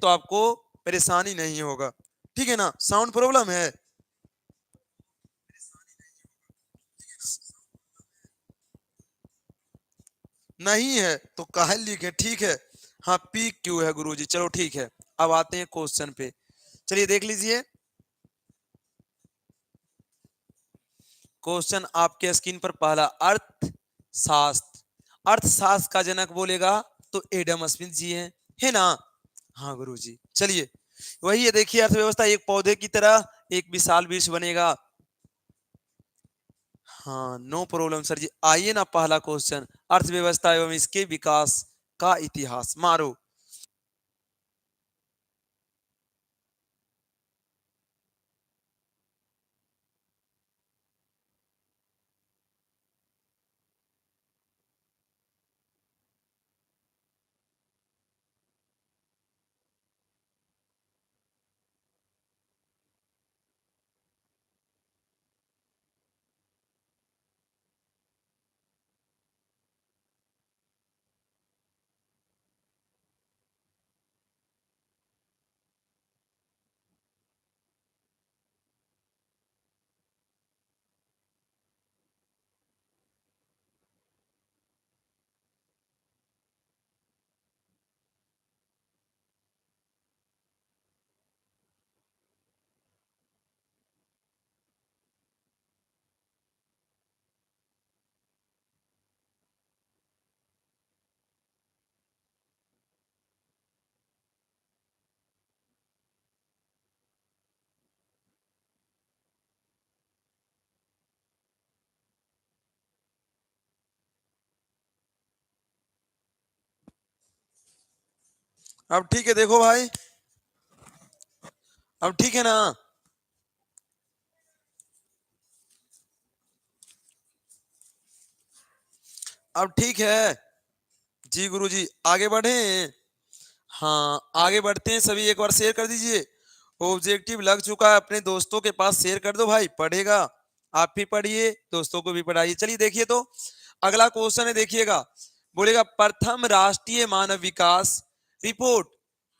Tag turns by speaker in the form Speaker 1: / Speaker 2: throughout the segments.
Speaker 1: तो आपको परेशानी नहीं होगा, ठीक है ना। साउंड प्रॉब्लम है, नहीं है तो काहे लिखे, ठीक है। हाँ पी क्यू है गुरुजी, चलो ठीक है। अब आते हैं क्वेश्चन पे, चलिए देख लीजिए। क्वेश्चन आपके स्क्रीन पर, पहला अर्थशास्त्र। अर्थशास्त्र का जनक बोलेगा तो एडम स्मिथ जी हैं, है ना। हाँ गुरुजी, चलिए वही है, देखिए अर्थव्यवस्था एक पौधे की तरह एक विशाल वृक्ष बनेगा। हाँ नो प्रॉब्लम सर जी, आइए ना पहला क्वेश्चन, अर्थव्यवस्था एवं इसके विकास का इतिहास, मारो। अब ठीक है, देखो भाई, अब ठीक है ना। अब ठीक है जी गुरुजी, आगे बढ़े। हाँ आगे बढ़ते हैं, सभी एक बार शेयर कर दीजिए। ऑब्जेक्टिव लग चुका है, अपने दोस्तों के पास शेयर कर दो भाई, पढ़ेगा। आप भी पढ़िए, दोस्तों को भी पढ़ाइए। चलिए देखिए तो अगला क्वेश्चन है, देखिएगा। बोलेगा प्रथम राष्ट्रीय मानव विकास रिपोर्ट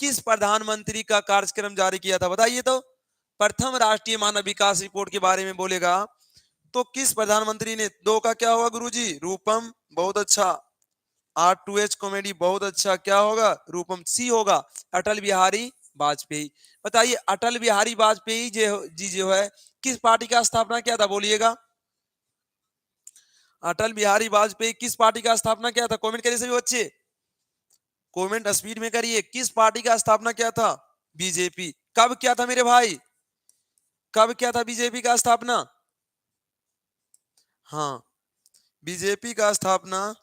Speaker 1: किस प्रधानमंत्री का कार्यक्रम जारी किया था, बताइए तो। प्रथम राष्ट्रीय मानव विकास रिपोर्ट के बारे में बोलेगा तो किस प्रधानमंत्री ने, दो का क्या होगा गुरुजी, रूपम, बहुत अच्छा। R2H कॉमेडी, बहुत अच्छा, क्या होगा, रूपम। सी होगा अटल बिहारी वाजपेयी। बताइए अटल बिहारी वाजपेयी जी जो है किस पार्टी का स्थापना किया था, बोलिएगा। अटल बिहारी वाजपेयी किस पार्टी का स्थापना किया था, कमेंट करिए सभी बच्चे, कमेंट स्पीड में करिए, किस पार्टी का स्थापना किया था। बीजेपी। कब किया था मेरे भाई, कब किया था बीजेपी का स्थापना। हाँ बीजेपी का स्थापना,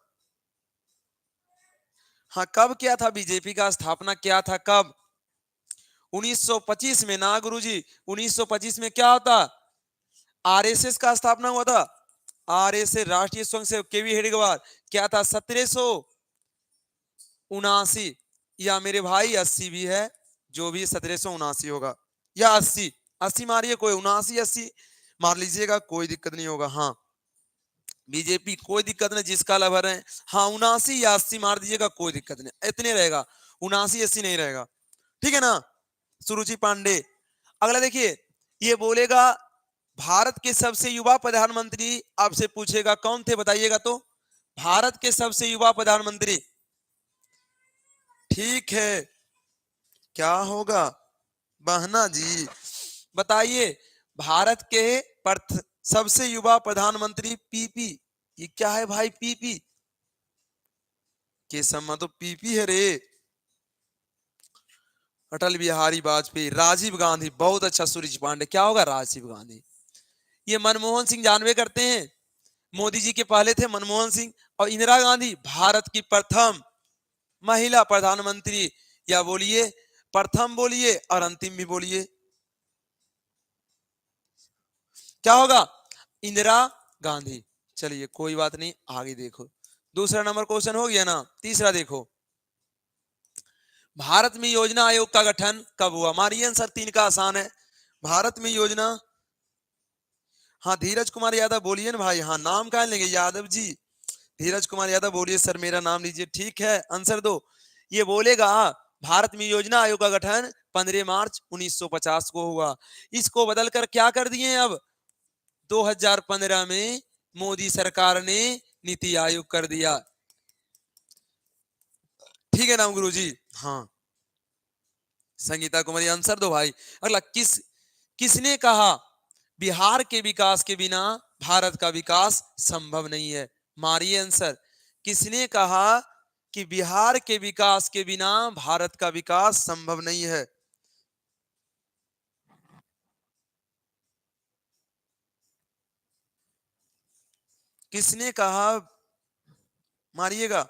Speaker 1: हाँ कब किया था बीजेपी का स्थापना, क्या था कब। 1925 में ना गुरुजी, 1925 में क्या होता, आरएसएस का स्थापना हुआ था। आरएसएस राष्ट्रीय स्वयंसेवक केवी हेडगेवार, क्या था 1779, या मेरे भाई 80 भी है, जो भी 1779 होगा या 80, 80 मारिए, कोई 79 80 मार लीजिएगा, कोई दिक्कत नहीं होगा। हाँ बीजेपी, कोई दिक्कत नहीं, जिसका लवर है। हाँ 79 या 80 मार दीजिएगा, कोई दिक्कत नहीं, इतने रहेगा, 79 80 नहीं रहेगा, ठीक है ना। सुरुचि पांडे। अगला देखिए, ये बोलेगा भारत के सबसे युवा प्रधानमंत्री, आपसे पूछेगा कौन थे, बताइएगा तो। भारत के सबसे युवा प्रधानमंत्री, ठीक है, क्या होगा, बहना जी। बताइए भारत के सबसे युवा प्रधानमंत्री, पीपी, ये क्या है भाई, पीपी के सम्मा तो पीपी है रे। अटल बिहारी वाजपेयी, राजीव गांधी, बहुत अच्छा। सूरज पांडे, क्या होगा, राजीव गांधी। ये मनमोहन सिंह जानवे करते हैं, मोदी जी के पहले थे मनमोहन सिंह। और इंदिरा गांधी भारत की प्रथम महिला प्रधानमंत्री, या बोलिए प्रथम बोलिए और अंतिम भी बोलिए, क्या होगा, इंदिरा गांधी। चलिए कोई बात नहीं, आगे देखो। दूसरा नंबर क्वेश्चन हो गया ना, तीसरा देखो। भारत में योजना आयोग का गठन कब हुआ, हमारी आंसर तीन का आसान है। भारत में योजना, हाँ धीरज कुमार यादव बोलिए ना भाई, हाँ नाम कहा लेंगे, यादव जी। धीरज कुमार यादव बोलिए, सर मेरा नाम लीजिए, ठीक है आंसर दो। ये बोलेगा भारत में योजना आयोग का गठन 15 मार्च 1950 को हुआ। इसको बदलकर क्या कर दिए अब 2015 में मोदी सरकार ने नीति आयोग कर दिया। ठीक है ना गुरुजी? हाँ, संगीता कुमारी आंसर दो भाई। अगला, किसने कहा बिहार के विकास के बिना भारत का विकास संभव नहीं है? मारिए आंसर। किसने कहा कि बिहार के विकास के बिना भारत का विकास संभव नहीं है? किसने कहा? मारिएगा।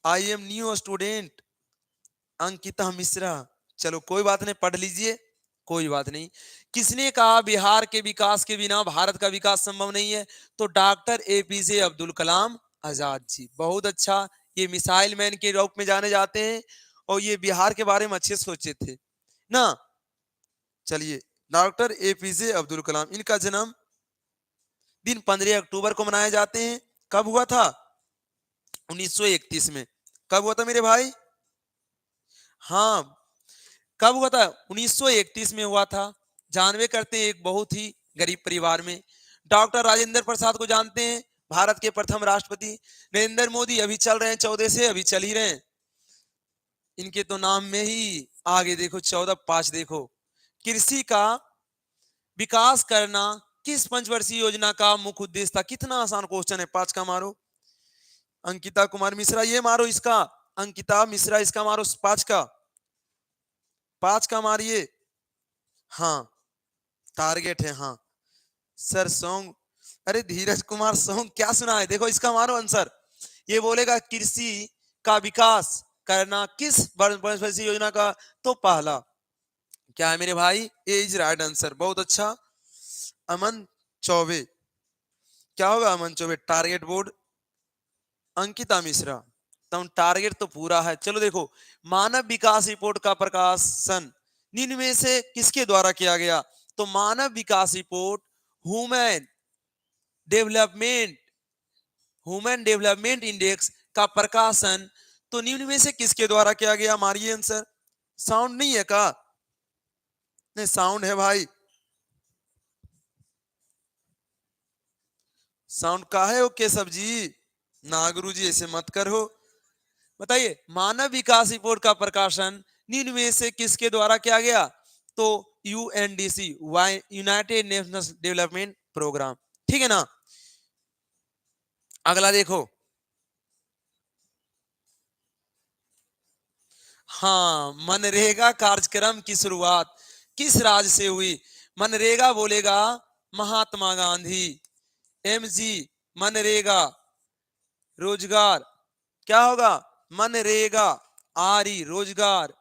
Speaker 1: I am new student, Ankita Mishra. चलो कोई बात नहीं, पढ़ लीजिए, कोई बात नहीं। किसने कहा बिहार के विकास के बिना भारत का विकास संभव नहीं है? तो डॉक्टर एपीजे अब्दुल कलाम आजाद जी। बहुत अच्छा, ये मिसाइल मैन के रूप में जाने जाते हैं और ये बिहार के बारे में अच्छे सोचे थे ना। चलिए, डॉक्टर एपीजे अब्दुल कलाम, इनका जन्म दिन 15 अक्टूबर को मनाए जाते हैं। कब हुआ था? 1931 में। कब हुआ था मेरे भाई? हाँ, कब हुआ था? 1931 में हुआ था। जानवे करते हैं, एक बहुत ही गरीब परिवार में। डॉक्टर राजेंद्र प्रसाद को जानते हैं, भारत के प्रथम राष्ट्रपति। नरेंद्र मोदी अभी चल रहे हैं 14 से, अभी चल ही रहे हैं। इनके तो नाम में ही आगे देखो 14 5 देखो। कृषि का विकास करना किस पंचवर्षीय योजना का मुख्य उद्देश्य था? कितना आसान क्वेश्चन है, 5 का मारो। अंकिता कुमार मिश्रा, ये मारो इसका। अंकिता मिश्रा, इसका मारो 5 का। 5 का मारिए। हाँ, टारगेट है। हाँ सर, सॉन्ग। अरे धीरज कुमार सॉन्ग क्या सुना है? देखो इसका मारो आंसर। ये बोलेगा कृषि का विकास करना किस पंचवर्षीय योजना का? तो पहला। क्या है मेरे भाई? A is right answer. बहुत अच्छा। अमन चौबे, क्या होगा अमन चौबे? Target board. अंकिता मिश्रा, तुम टारगेट तो पूरा है। चलो देखो, मानव विकास रिपोर्ट का प्रकाशन निम्न में से किसके द्वारा किया गया? तो मानव विकास report human development human development index का प्रकाशन तो निम्न में से किसके द्वारा किया गया? मारिए आंसर। साउंड नहीं है का? नहीं, साउंड है भाई। साउंड का है? ओके सब्जी। ना गुरु जी, ऐसे मत करो। बताइए, मानव विकास रिपोर्ट का प्रकाशन निम्न में से किसके द्वारा किया गया? तो यूएनडीसी, यूनाइटेड नेशंस डेवलपमेंट प्रोग्राम। ठीक है ना? अगला देखो। हाँ, मनरेगा कार्यक्रम की शुरुआत किस राज्य से हुई? मनरेगा बोलेगा महात्मा गांधी। एमजी मनरेगा रोजगार, क्या होगा? मनरेगा। आरी रोजगार,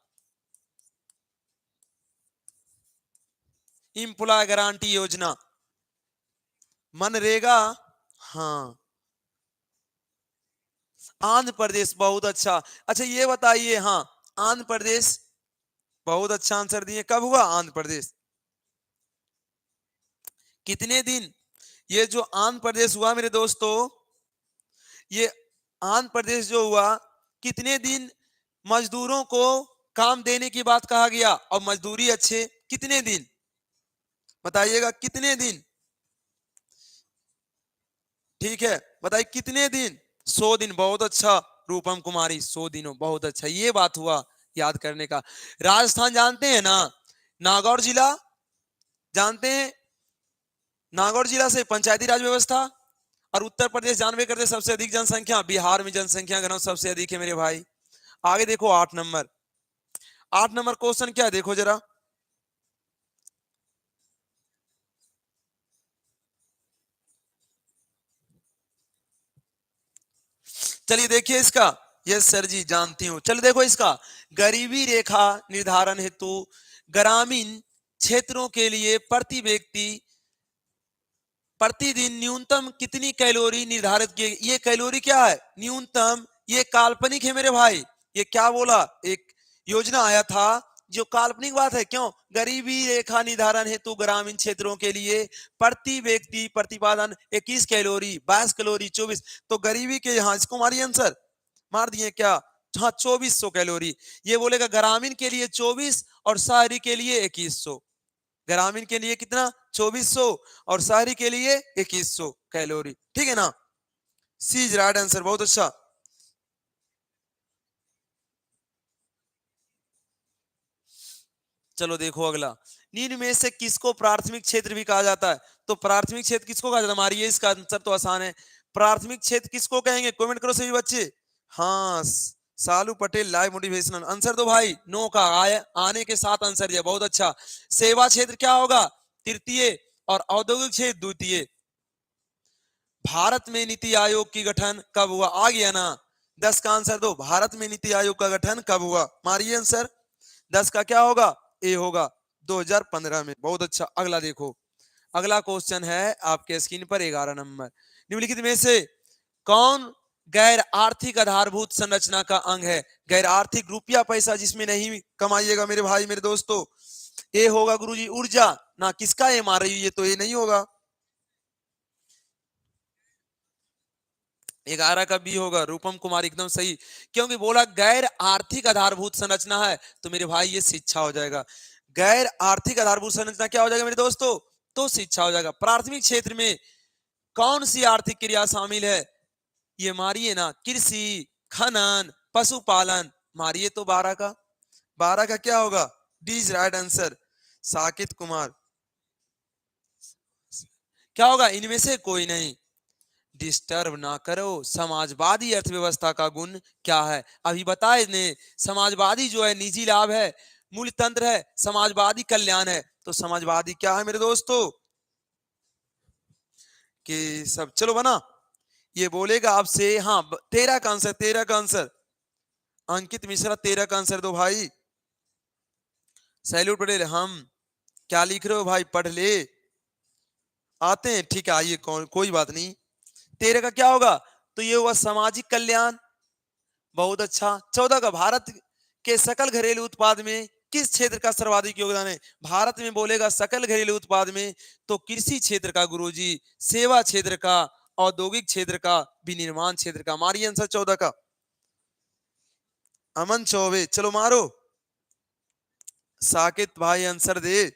Speaker 1: इंप्लॉय गारंटी योजना, मनरेगा। हाँ, आंध्र प्रदेश। बहुत अच्छा। अच्छा ये बताइए, हाँ, आंध्र प्रदेश, बहुत अच्छा आंसर दिए। कब हुआ आंध्र प्रदेश? कितने दिन? ये जो आंध्र प्रदेश हुआ मेरे दोस्तों, ये आंध्र प्रदेश जो हुआ, कितने दिन मजदूरों को काम देने की बात कहा गया और मजदूरी अच्छे? कितने दिन बताइएगा? कितने दिन? ठीक है, बताइए कितने दिन? 100 दिन। बहुत अच्छा रूपम कुमारी, 100 दिनों। बहुत अच्छा, ये बात हुआ याद करने का। राजस्थान जानते हैं ना? नागौर जिला जानते हैं? नागौर जिला से पंचायती राज व्यवस्था। और उत्तर प्रदेश जानवे करते सबसे अधिक जनसंख्या, बिहार में जनसंख्या घनत्व सबसे अधिक है मेरे भाई। आगे देखो 8 नंबर। 8 नंबर क्वेश्चन क्या है देखो जरा। चलिए देखिए इसका। यस सर जी, जानती हूं। चलो देखो इसका, गरीबी रेखा निर्धारण हेतु ग्रामीण क्षेत्रों के लिए प्रति व्यक्ति प्रतिदिन न्यूनतम कितनी कैलोरी निर्धारित की? ये कैलोरी क्या है? न्यूनतम। ये काल्पनिक है मेरे भाई। ये क्या बोला? एक योजना आया था जो काल्पनिक बात है। क्यों? गरीबी रेखा निर्धारण हेतु ग्रामीण क्षेत्रों के लिए प्रति व्यक्ति प्रतिपादन 21 कैलोरी, 22 कैलोरी, 24। तो गरीबी के, यहाँ इसको मारिए आंसर। मार दिए क्या? हाँ 2400 कैलोरी। ये बोलेगा ग्रामीण के लिए 24 और शहरी के लिए 2100। ग्रामीण के लिए कितना 2400 और शहरी के लिए 2100 कैलोरी। ठीक है ना, सी इज राइट आंसर, बहुत अच्छा। चलो देखो अगला, निम्न में से किसको प्राथमिक क्षेत्र भी कहा जाता है? तो प्राथमिक क्षेत्र किसको कहा जाता है? हमारी ये इसका आंसर तो आसान है। प्राथमिक क्षेत्र किसको कहेंगे? कमेंट करो सभी बच्चे। हाँ सालू पटेल लाइव मोटिवेशनल आंसर दो भाई। नो का आने के साथ आंसर दिया, बहुत अच्छा। सेवा क्षेत्र क्या होगा? तृतीय। और औद्योगिक क्षेत्र द्वितीय। भारत में नीति आयोग की गठन कब हुआ? आ गया ना, 10 का आंसर दो। भारत में नीति आयोग का गठन कब हुआ? मारिए आंसर। 10 का क्या होगा? ए होगा, 2015 में। बहुत अच्छा। अगला देखो, अगला क्वेश्चन है आपके स्क्रीन पर 11 नंबर। निम्नलिखित में से कौन गैर आर्थिक आधारभूत संरचना का अंग है? गैर आर्थिक रुपया पैसा जिसमें नहीं कमाइएगा मेरे भाई मेरे दोस्तों। ए होगा गुरुजी ऊर्जा ना, किसका ए मार रही है? ये तो ये नहीं होगा। 11 का बी होगा, रूपम कुमार एकदम सही। क्योंकि बोला गैर आर्थिक आधारभूत संरचना है, तो मेरे भाई ये शिक्षा हो जाएगा। गैर आर्थिक आधारभूत संरचना क्या हो जाएगा मेरे दोस्तों? तो शिक्षा हो जाएगा। प्राथमिक क्षेत्र में कौन सी आर्थिक क्रिया शामिल है? ये मारिए ना, कृषि, खनन, पशुपालन। मारिए तो 12 का, 12 का क्या होगा? D is right answer, Sakit Kumar. क्या होगा? इनमें से कोई नहीं। डिस्टर्ब ना करो, समाजवादी अर्थव्यवस्था का गुण क्या है? अभी बताए ने, समाजवादी जो है निजी लाभ है, मूल्य तंत्र है, समाजवादी कल्याण है। तो समाजवादी क्या है मेरे दोस्तों? कि सब चलो बना, ये बोलेगा आपसे। हाँ 13 का आंसर, 13 का आंसर। अंकित मिश्रा 13 का आंसर दो भाई। सैल्यूट पटेल, हम क्या लिख रहे हो भाई? पढ़ ले, आते हैं ठीक है, आइए कोई बात नहीं। 13 का क्या होगा? तो ये हुआ सामाजिक कल्याण, बहुत अच्छा। 14 का भारत के सकल घरेलू उत्पाद में किस क्षेत्र का सर्वाधिक योगदान है? भारत में बोलेगा सकल घरेलू उत्पाद में, तो कृषि क्षेत्र का गुरुजी, सेवा क्षेत्र का, औद्योगिक क्षेत्र का, विनिर्माण क्षेत्र का। मारिए आंसर 14 का। अमन चौबे, चलो मारो। साकित भाई आंसर दे,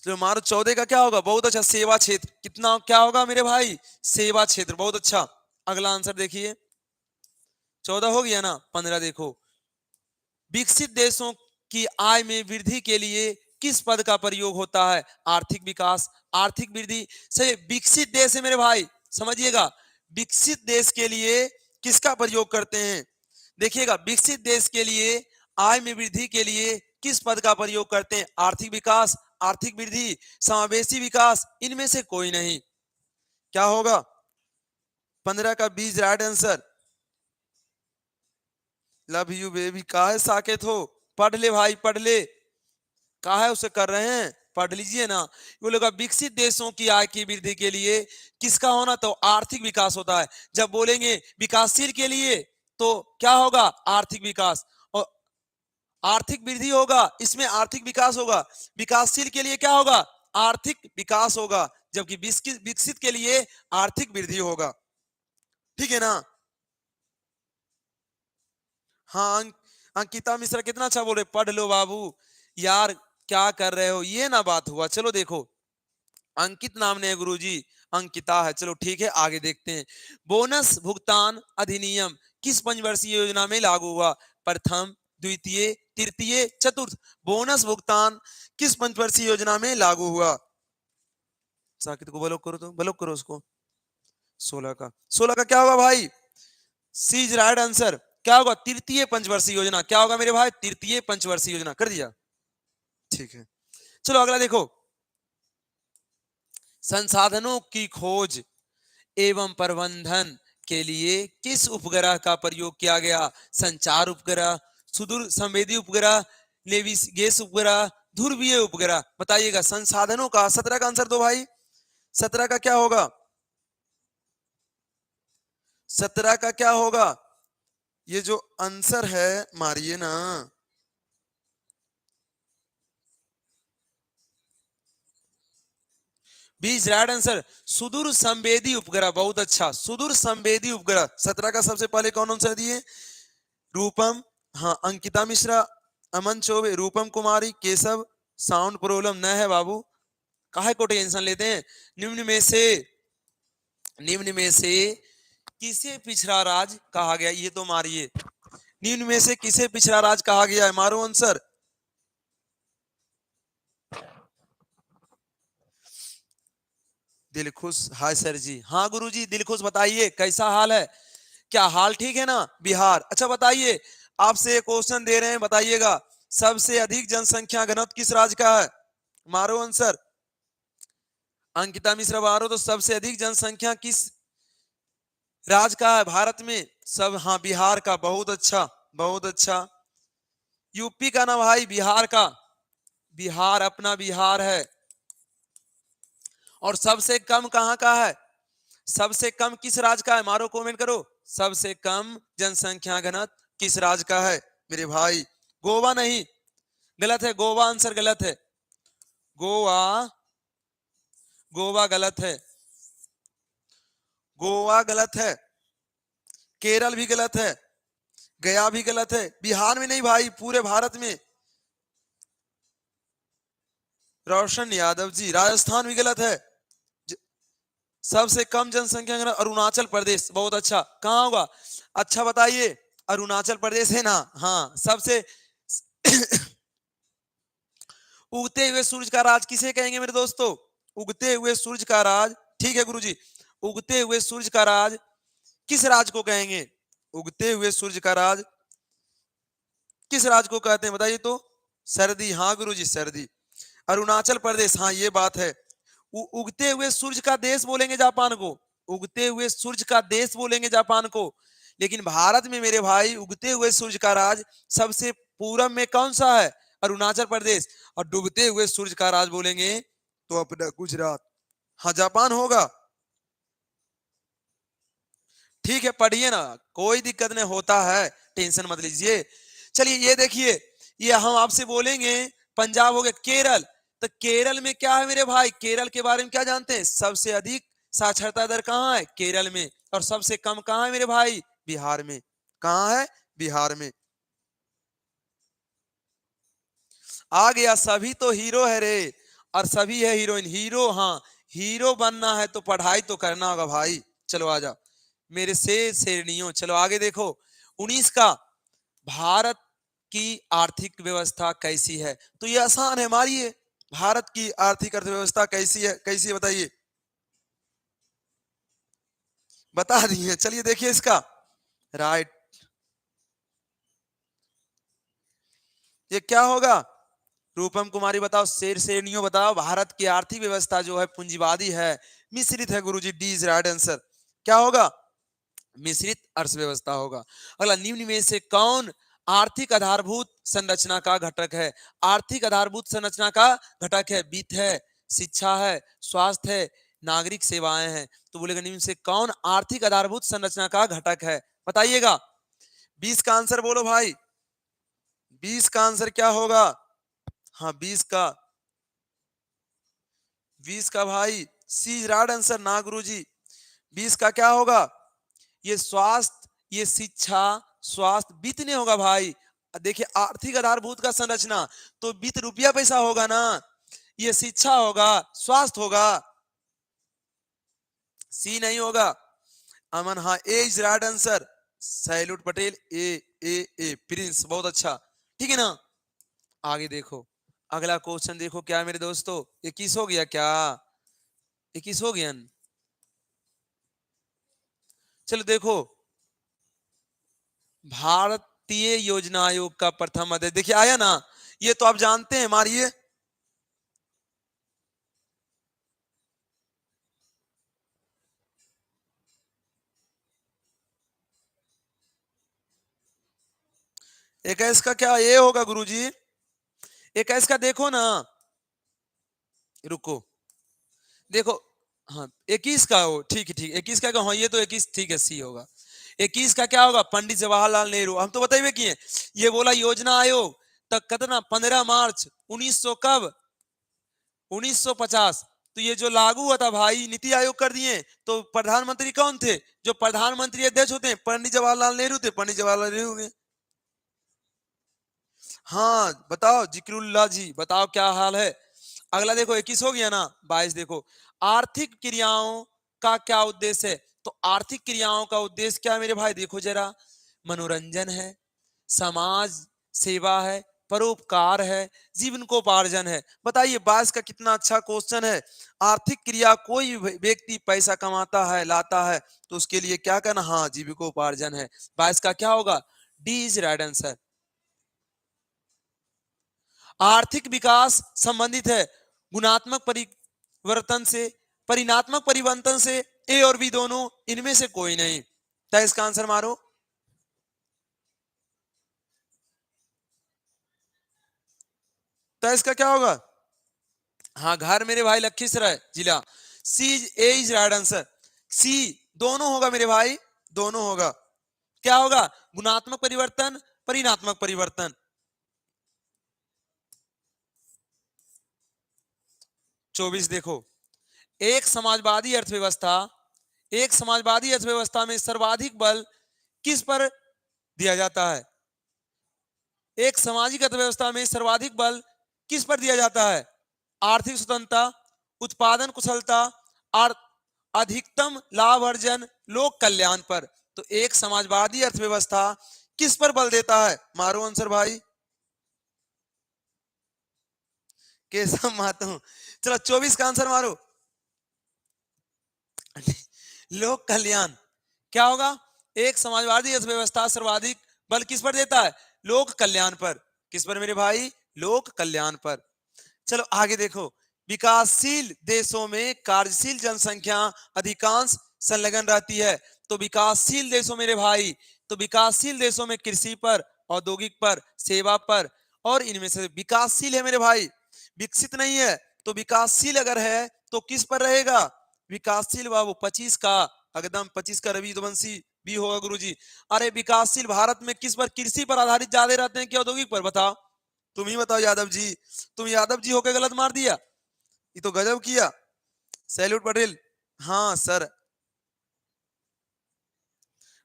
Speaker 1: चलो मारो। 14 का क्या होगा? बहुत अच्छा, सेवा क्षेत्र। कितना क्या होगा मेरे भाई? सेवा क्षेत्र, बहुत अच्छा। अगला आंसर देखिए, 14 हो गया ना। 15 देखो, विकसित देशों की आय में वृद्धि के लिए किस पद का प्रयोग होता है? आर्थिक विकास, आर्थिक वृद्धि से। विकसित देश है मेरे भाई, समझिएगा। विकसित देश के लिए किसका प्रयोग करते हैं? देखिएगा, विकसित देश के लिए आय में वृद्धि के लिए किस पद का प्रयोग करते हैं? आर्थिक विकास, आर्थिक वृद्धि, समावेशी विकास। इनमें से कोई नहीं। क्या होगा? 15 का बीज right answer. Love you baby. का है साकेत हो? पढ़ ले भाई, पढ़ ले। कहा है उसे कर रहे हैं, पढ़ लीजिए ना। बोलेगा विकसित देशों की आय की वृद्धि के लिए किसका होना? तो आर्थिक विकास होता है। जब बोलेंगे विकासशील के लिए, तो क्या होगा? आर्थिक विकास। और आर्थिक वृद्धि होगा, इसमें आर्थिक विकास होगा। विकासशील के लिए क्या होगा? आर्थिक विकास होगा। जबकि विकसित विकसित के लिए आर्थिक वृद्धि होगा। ठीक है ना? हाँ अंकिता मिश्रा कितना अच्छा बोल रहे, पढ़ लो बाबू। यार क्या कर रहे हो, ये ना बात हुआ। चलो देखो, अंकित नाम ने गुरुजी, अंकिता है। चलो ठीक है, आगे देखते हैं। बोनस भुगतान अधिनियम किस पंचवर्षीय योजना में लागू हुआ? प्रथम, द्वितीय, तृतीय, चतुर्थ। बोनस भुगतान किस पंचवर्षीय योजना में लागू हुआ? साकित को ब्लॉक करो, तो ब्लॉक करो उसको। 16 का, 16 का क्या होगा भाई? सी इज राइट आंसर। क्या होगा? तृतीय पंचवर्षीय योजना। क्या होगा मेरे भाई? तृतीय पंचवर्षीय योजना। कर दिया, ठीक है। चलो अगला देखो, संसाधनों की खोज एवं प्रबंधन के लिए किस उपग्रह का प्रयोग किया गया? संचार उपग्रह, सुदूर संवेदी उपग्रह, नेविगेशन उपग्रह, ध्रुवीय उपग्रह। बताइएगा संसाधनों का। 17 का आंसर दो भाई। 17 का क्या होगा? 17 का क्या होगा? ये जो आंसर है मारिए ना। B is right answer. सुदूर संवेदी उपग्रह, बहुत अच्छा, सुदूर संवेदी उपग्रह 17 का सबसे पहले कौन आंसर दिए? रूपम, हाँ अंकिता मिश्रा, अमन चौबे, रूपम कुमारी, केशव। साउंड प्रॉब्लम न है बाबू, काहे को टेंशन लेते हैं। निम्न में से, निम्न में से किसे पिछड़ा राज कहा गया? ये तो मारिए, निम्न में से किसे पिछड़ा राज कहा गया है? मारो answer. Dilkhush, hi sir ji, हाँ गुरुजी दिलखुश, बताइए कैसा हाल है? क्या हाल ठीक है ना? बिहार, अच्छा बताइए, आपसे एक क्वेश्चन दे रहे हैं, बताइएगा सबसे अधिक जनसंख्या घनत्व किस राज्य का है? मारो आंसर। अंकिता मिश्रा मारो तो सबसे अधिक जनसंख्या किस राज्य का है भारत में? सब, हाँ बिहार का, बहुत अच्छा, बहुत अच्छा। यूपी का ना भाई, बिहार का, बिहार अपना बिहार है। और सबसे कम कहाँ का है? सबसे कम किस राज्य का है? मारो कमेंट करो, सबसे कम जनसंख्या घनत्व किस राज्य का है मेरे भाई? गोवा नहीं, गलत है, गोवा आंसर गलत है, गोवा, गोवा गलत है, गोवा गलत है, केरल भी गलत है, गया भी गलत है, बिहार में नहीं भाई, पूरे भारत में। रोशन यादव जी, राजस्थान भी गलत है। सबसे कम जनसंख्या अरुणाचल प्रदेश, बहुत अच्छा, कहाँ होगा? अच्छा बताइए, अरुणाचल प्रदेश है ना? हाँ, सबसे उगते हुए सूरज का राज किसे कहेंगे मेरे दोस्तों? उगते हुए सूरज का राज, ठीक है गुरुजी, उगते हुए सूरज का राज किस राज को कहेंगे? उगते हुए सूरज का राज किस राज को कहते हैं बताइए तो? सर्दी, हाँ गुरुजी सर्दी, अरुणाचल प्रदेश, हाँ ये बात है। उगते हुए सूरज का देश बोलेंगे जापान को, उगते हुए सूरज का देश बोलेंगे जापान को। लेकिन भारत में मेरे भाई उगते हुए सूरज का राज सबसे पूरब में कौन सा है? अरुणाचल प्रदेश। और डूबते हुए सूरज का राज बोलेंगे तो अपना गुजरात, हाँ जापान होगा। ठीक है पढ़िए ना, कोई दिक्कत नहीं होता है, टेंशन मत लीजिए। चलिए ये देखिए, ये हम आपसे बोलेंगे पंजाब हो गया, केरल, तो केरल में क्या है मेरे भाई? केरल के बारे में क्या जानते हैं? सबसे अधिक साक्षरता दर कहाँ है? केरल में। और सबसे कम कहाँ है मेरे भाई? बिहार में। कहाँ है? बिहार में। आ गया, सभी तो हीरो है रे, और सभी है हीरोइन। हीरो, हाँ हीरो बनना है तो पढ़ाई तो करना होगा भाई। चलो आ जाओ मेरे शेर शेरनियों, चलो आगे देखो। 19 का, भारत की आर्थिक व्यवस्था कैसी है? तो ये आसान है, मारिए, भारत की आर्थिक अर्थव्यवस्था कैसी है? कैसी है बताइए? बता दिए, चलिए देखिए इसका राइट, ये क्या होगा? रूपम कुमारी बताओ, शेर शेरनियों बताओ, भारत की आर्थिक व्यवस्था जो है पूंजीवादी है, मिश्रित है गुरुजी, डी इज राइट आंसर। क्या होगा? मिश्रित अर्थव्यवस्था होगा। अगला, निम्न में से कौन आर्थिक आधारभूत संरचना का घटक है? आर्थिक आधारभूत संरचना का घटक है, वित्त है, शिक्षा है, स्वास्थ्य है, नागरिक सेवाएं हैं। तो बोलेगा निम्न से कौन आर्थिक आधारभूत संरचना का घटक है? बताइएगा, 20 का आंसर बोलो भाई, 20 का आंसर क्या होगा? हाँ 20 का, 20 का भाई सी राइट आंसर ना गुरुजी। 20 का क्या होगा? ये स्वास्थ्य, ये शिक्षा, स्वास्थ्य, वित्त नहीं होगा भाई। देखिए आर्थिक आधारभूत का संरचना, तो वित्त रुपया पैसा होगा ना, ये शिक्षा होगा, स्वास्थ्य होगा, सी नहीं होगा। अमन, हाँ A is right answer, salute Patel, A, A Prince, बहुत अच्छा, ठीक है ना? आगे देखो, अगला क्वेश्चन देखो क्या है मेरे दोस्तों, 21 हो गया क्या? 21 हो गया? चलो देखो, भारतीय योजना आयोग का प्रथम अध्यक्ष, देखिए आया ना, ये तो आप जानते हैं, मारिए। एक इसका क्या ये होगा गुरुजी? एक इसका देखो ना, रुको, देखो, हाँ 21 का हो, ठीक है ठीक, 21 का हाँ ये तो 21 ठीक है, सी होगा। 21 का क्या होगा? पंडित जवाहरलाल नेहरू, हम तो बताइए किए, ये बोला योजना आयोग, तक कितना 15 मार्च 1900 कब? 1950, तो ये जो लागू हुआ था भाई, नीति आयोग कर दिए। तो प्रधानमंत्री कौन थे? जो प्रधानमंत्री अध्यक्ष होते हैं, पंडित जवाहरलाल नेहरू थे, पंडित जवाहरलाल नेहरू हुए। हाँ बताओ जिक्रुल्लाह जी, बताओ क्या हाल है। अगला देखो 21 हो गया ना, 22 देखो, आर्थिक क्रियाओं का क्या उद्देश्य है? तो आर्थिक क्रियाओं का उद्देश्य क्या है मेरे भाई? देखो जरा, मनोरंजन है, समाज सेवा है, परोपकार है, जीवनोपार्जन है। बताइए 22 का कितना अच्छा क्वेश्चन है। आर्थिक क्रिया, कोई व्यक्ति पैसा कमाता है, लाता है, तो उसके लिए क्या करना? हाँ, जीविकोपार्जन है। 22 का क्या होगा? D is right answer. आर्थिक विकास संबंधित है गुणात्मक परिवर्तन से, परिणात्मक परिवर्तन से। ए और बी दोनों, इनमें से कोई नहीं। तो इसका आंसर मारो। तो इसका क्या होगा? हाँ, घर मेरे भाई लखीसराय जिला। सी, ए इज राइट आंसर। सी दोनों होगा मेरे भाई, दोनों होगा। क्या होगा? गुणात्मक परिवर्तन, परिणात्मक परिवर्तन। 24 देखो, एक समाजवादी अर्थव्यवस्था, एक समाजवादी अर्थव्यवस्था में सर्वाधिक बल किस पर दिया जाता है? एक सामाजिक अर्थव्यवस्था में सर्वाधिक बल किस पर दिया जाता है? आर्थिक स्वतंत्रता, उत्पादन कुशलता और अधिकतम लाभ अर्जन, लोक कल्याण पर। तो एक समाजवादी अर्थव्यवस्था किस पर बल देता है? मारो आंसर भाई। केशव महतो। चलो 24 का आंसर मारो। लोक कल्याण। क्या होगा? एक समाजवादी अर्थव्यवस्था सर्वाधिक बल किस पर देता है? लोक कल्याण पर। किस पर मेरे भाई? लोक कल्याण पर। चलो आगे देखो, विकासशील देशों में कार्यशील जनसंख्या अधिकांश संलग्न रहती है। तो विकासशील देशों मेरे भाई, तो विकासशील देशों में कृषि पर, औद्योगिक पर, सेवा पर, और इनमें से विकासशील है मेरे भाई, विकसित नहीं है। तो विकासशील अगर है तो किस पर रहेगा? विकासशील बाबू 25 का, एकदम 25 का रवि भी होगा गुरुजी। अरे विकासशील भारत में किस पर, कृषि पर आधारित ज्यादा रहते हैं कि औद्योगिक पर? बताओ, तुम ही बताओ यादव जी। तुम यादव जी होकर गलत मार दिया, ये तो गजब किया। सैल्यूट पटेल। हाँ सर।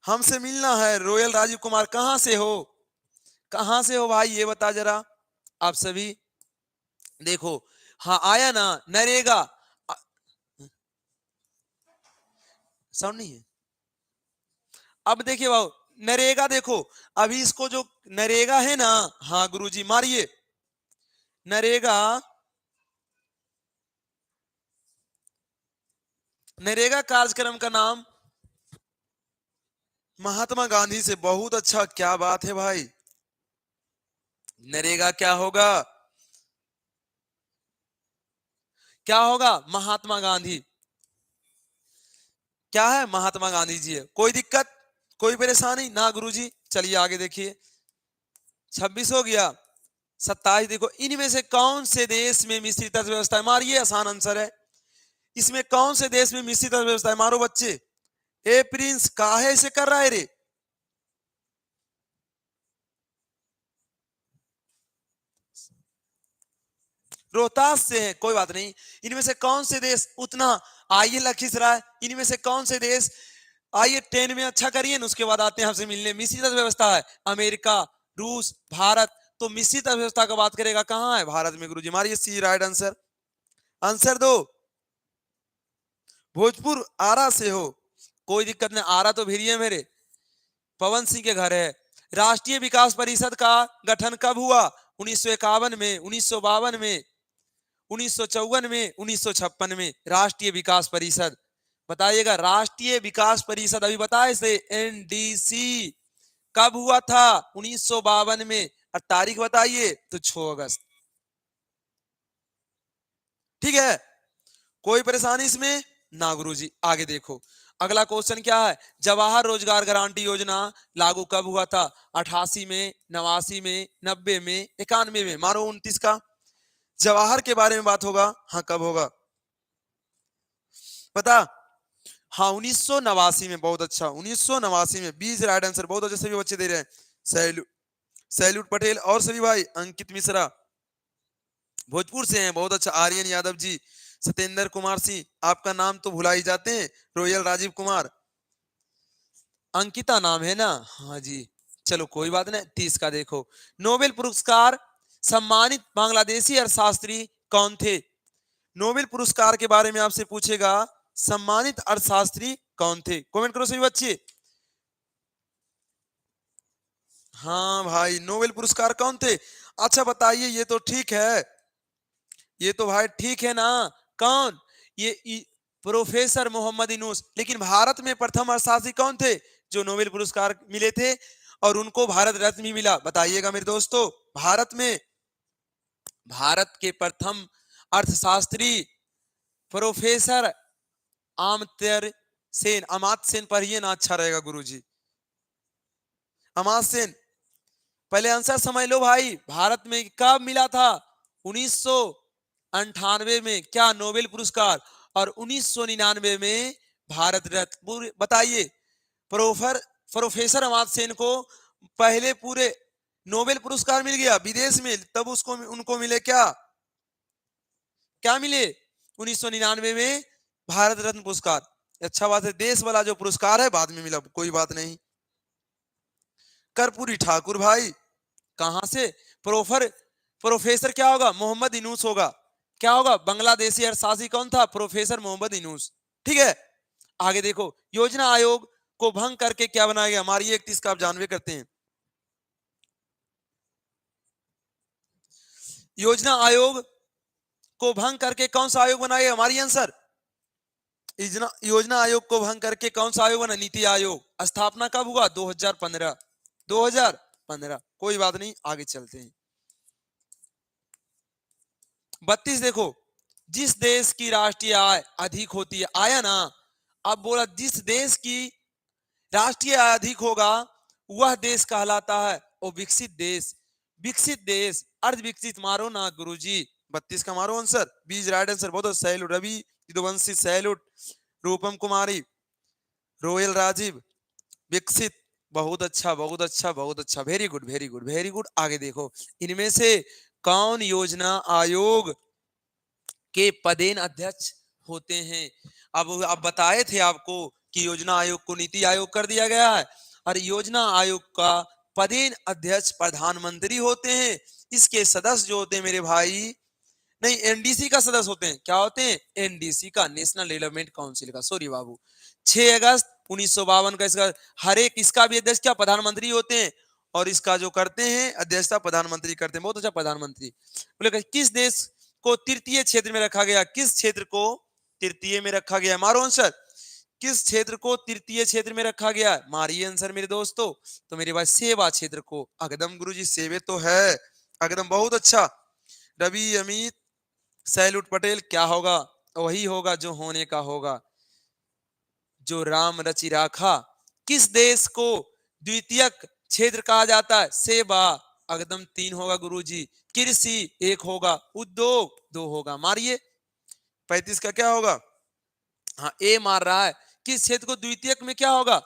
Speaker 1: हमसे मिलना है रॉयल राजीव कुमार। कहां से हो? कहां से हो भाई, ये बता जरा। आप सभी देखो, हाँ आया ना नरेगा। साउंड नहीं है। अब देखिए भाव, नरेगा देखो, अभी इसको जो नरेगा है ना, हाँ गुरुजी मारिए। नरेगा, नरेगा कार्यक्रम का नाम महात्मा गांधी से। बहुत अच्छा, क्या बात है भाई। नरेगा क्या होगा? क्या होगा? महात्मा गांधी। क्या है? महात्मा गांधी जी है। कोई दिक्कत, कोई परेशानी ना गुरुजी। चलिए आगे देखिए, 26 हो गया। 27 देखो, इनमें से कौन से देश में मिश्रित अर्थव्यवस्था है? मारिए, आसान आंसर है। इसमें कौन से देश में मिश्रित अर्थव्यवस्था है? मारो बच्चे। ए प्रिंस काहे से कर रहा है रे? रोहतास से है, कोई बात नहीं। इनमें से कौन से देश उतना, आइए लखीसराय, इनमें से कौन से देश, आइए 10 में अच्छा करिए ना, उसके बाद आते हैं आपसे मिलने। मिश्रित अर्थव्यवस्था है अमेरिका, रूस, भारत। तो मिश्रित अर्थव्यवस्था का बात करेगा कहां है? भारत में गुरुजी। मारिए सी राइट आंसर। आंसर दो। भोजपुर आरा से हो, कोई दिक्कत नहीं। आरा तो भिड़िए मेरे, पवन सिंह के घर है। राष्ट्रीय विकास परिषद का गठन कब हुआ? 1951 में, 1952 में, 1954 में, 1956 में। राष्ट्रीय विकास परिषद बताइएगा। राष्ट्रीय विकास परिषद अभी बताए से, एनडीसी कब हुआ था? 1952 में। और तारीख बताइए तो 6 अगस्त। ठीक है, कोई परेशानी इसमें ना गुरुजी। आगे देखो, अगला क्वेश्चन क्या है? जवाहर रोजगार गारंटी योजना लागू कब हुआ था? 88 में, 89 में, 90 में, 91 में। मारो 29 का। जवाहर के बारे में बात होगा, हाँ कब होगा पता? हाँ 1989 में। बहुत अच्छा, 1989 में। 20 राइट आंसर, बहुत अच्छे सभी बच्चे दे रहे हैं। सैल्यूट, सैल्यूट पटेल और सभी भाई। अंकित मिश्रा भोजपुर से हैं, बहुत अच्छा। आर्यन यादव जी सत्येंद्र कुमार सिंह, आपका नाम तो भुला ही जाते हैं। रोयल राजीव कुमार, अंकिता नाम है ना, हाँ जी, चलो कोई बात नहीं। 30 का देखो, नोबेल पुरस्कार सम्मानित बांग्लादेशी अर्थशास्त्री कौन थे? नोबेल पुरस्कार के बारे में आपसे पूछेगा, सम्मानित अर्थशास्त्री कौन थे? कमेंट करो सभी बच्चे। हाँ भाई, नोबेल पुरस्कार कौन थे? अच्छा बताइए, ये तो ठीक है, ये तो भाई ठीक है ना। कौन? ये प्रोफेसर मोहम्मद यूनुस। लेकिन भारत में प्रथम अर्थशास्त्री कौन थे जो नोबेल पुरस्कार मिले थे और उनको भारत रत्न भी मिला? बताइएगा मेरे दोस्तों। भारत में, भारत के प्रथम अर्थशास्त्री प्रोफेसर अमर्त्य सेन। अमात्य सेन पढ़िए ना, अच्छा रहेगा गुरुजी। अमात्य सेन, पहले आंसर समझ लो भाई। भारत में कब मिला था? 1998 में क्या नोबेल पुरस्कार, और 1999 में भारत रत्न। बताइए, प्रोफेसर अमात्य सेन को पहले पूरे नोबेल पुरस्कार मिल गया विदेश में, तब उसको उनको मिले क्या? क्या मिले? 1999 में भारत रत्न पुरस्कार। अच्छा बात है, देश वाला जो पुरस्कार है बाद में मिला, कोई बात नहीं। कर्पूरी ठाकुर भाई, कहां से? प्रोफेसर क्या होगा? मोहम्मद यूनुस होगा। क्या होगा? बांग्लादेशी अर्थशास्त्री कौन था? प्रोफेसर मोहम्मद यूनुस। ठीक है, आगे देखो, योजना आयोग को भंग करके क्या बनाया गया? हमारी 31 का आप जानवे करते हैं। योजना आयोग को भंग करके कौन सा आयोग बनाया गया? हमारी आंसर, योजना आयोग को भंग करके कौन सा आयोग बना? नीति आयोग। स्थापना कब हुआ? 2015। 2015, कोई बात नहीं, आगे चलते हैं। 32 देखो, जिस देश की राष्ट्रीय आय अधिक होती है, आया ना? अब बोला जिस देश की राष्ट्रीय आय अधिक होगा वह देश कहलाता है वो विकसित देश। विकसित देश, अर्ध विकसित मारो ना गुरुजी। 32 का मारो आंसर, 20 राइट आंसर। बहुत सैल्यूट रवि यदुवंशी, सैल्यूट रूपम कुमारी, रोयल राजीव, विकसित, बहुत अच्छा बहुत अच्छा बहुत अच्छा, very good very good very good. आगे देखो, इनमें से कौन योजना आयोग के पदेन अध्यक्ष होते हैं? अब बताए थे आपको कि योजना आयोग को नीति आयोग कर दिया गया है, और योजना आयोग का पदेन अध्यक्ष प्रधानमंत्री होते हैं। इसके सदस्य जो होते हैं मेरे भाई, नहीं, एनडीसी का सदस्य होते हैं। क्या होते हैं? एनडीसी का, नेशनल डेवलपमेंट काउंसिल का, सॉरी बाबू। 6 अगस्त 1952 का इसका, हर एक इसका भी अध्यक्ष क्या? प्रधानमंत्री होते हैं, और इसका जो करते हैं अध्यक्षता प्रधानमंत्री करते हैं। बहुत अच्छा, प्रधानमंत्री। बोले किस देश को तृतीय क्षेत्र में रखा गया? किस क्षेत्र को तृतीय में रखा गया? मारो आंसर, किस क्षेत्र को तृतीय क्षेत्र में रखा गया? मारिए आंसर मेरे दोस्तों। तो मेरे भाई सेवा क्षेत्र को। एकदम गुरुजी, सेवे तो है एकदम, बहुत अच्छा। रवि अमित सैल्यूट पटेल, क्या होगा? वही होगा जो होने का होगा, जो राम रचि राखा। किस देश को द्वितीयक क्षेत्र कहा जाता है? सेवा, एकदम 3 होगा गुरुजी। कृषि 1 होगा, उद्योग 2 होगा। मारिए, 35 का क्या होगा? हाँ, ए मार रहा है। किस क्षेत्र को द्वितीयक में क्या होगा?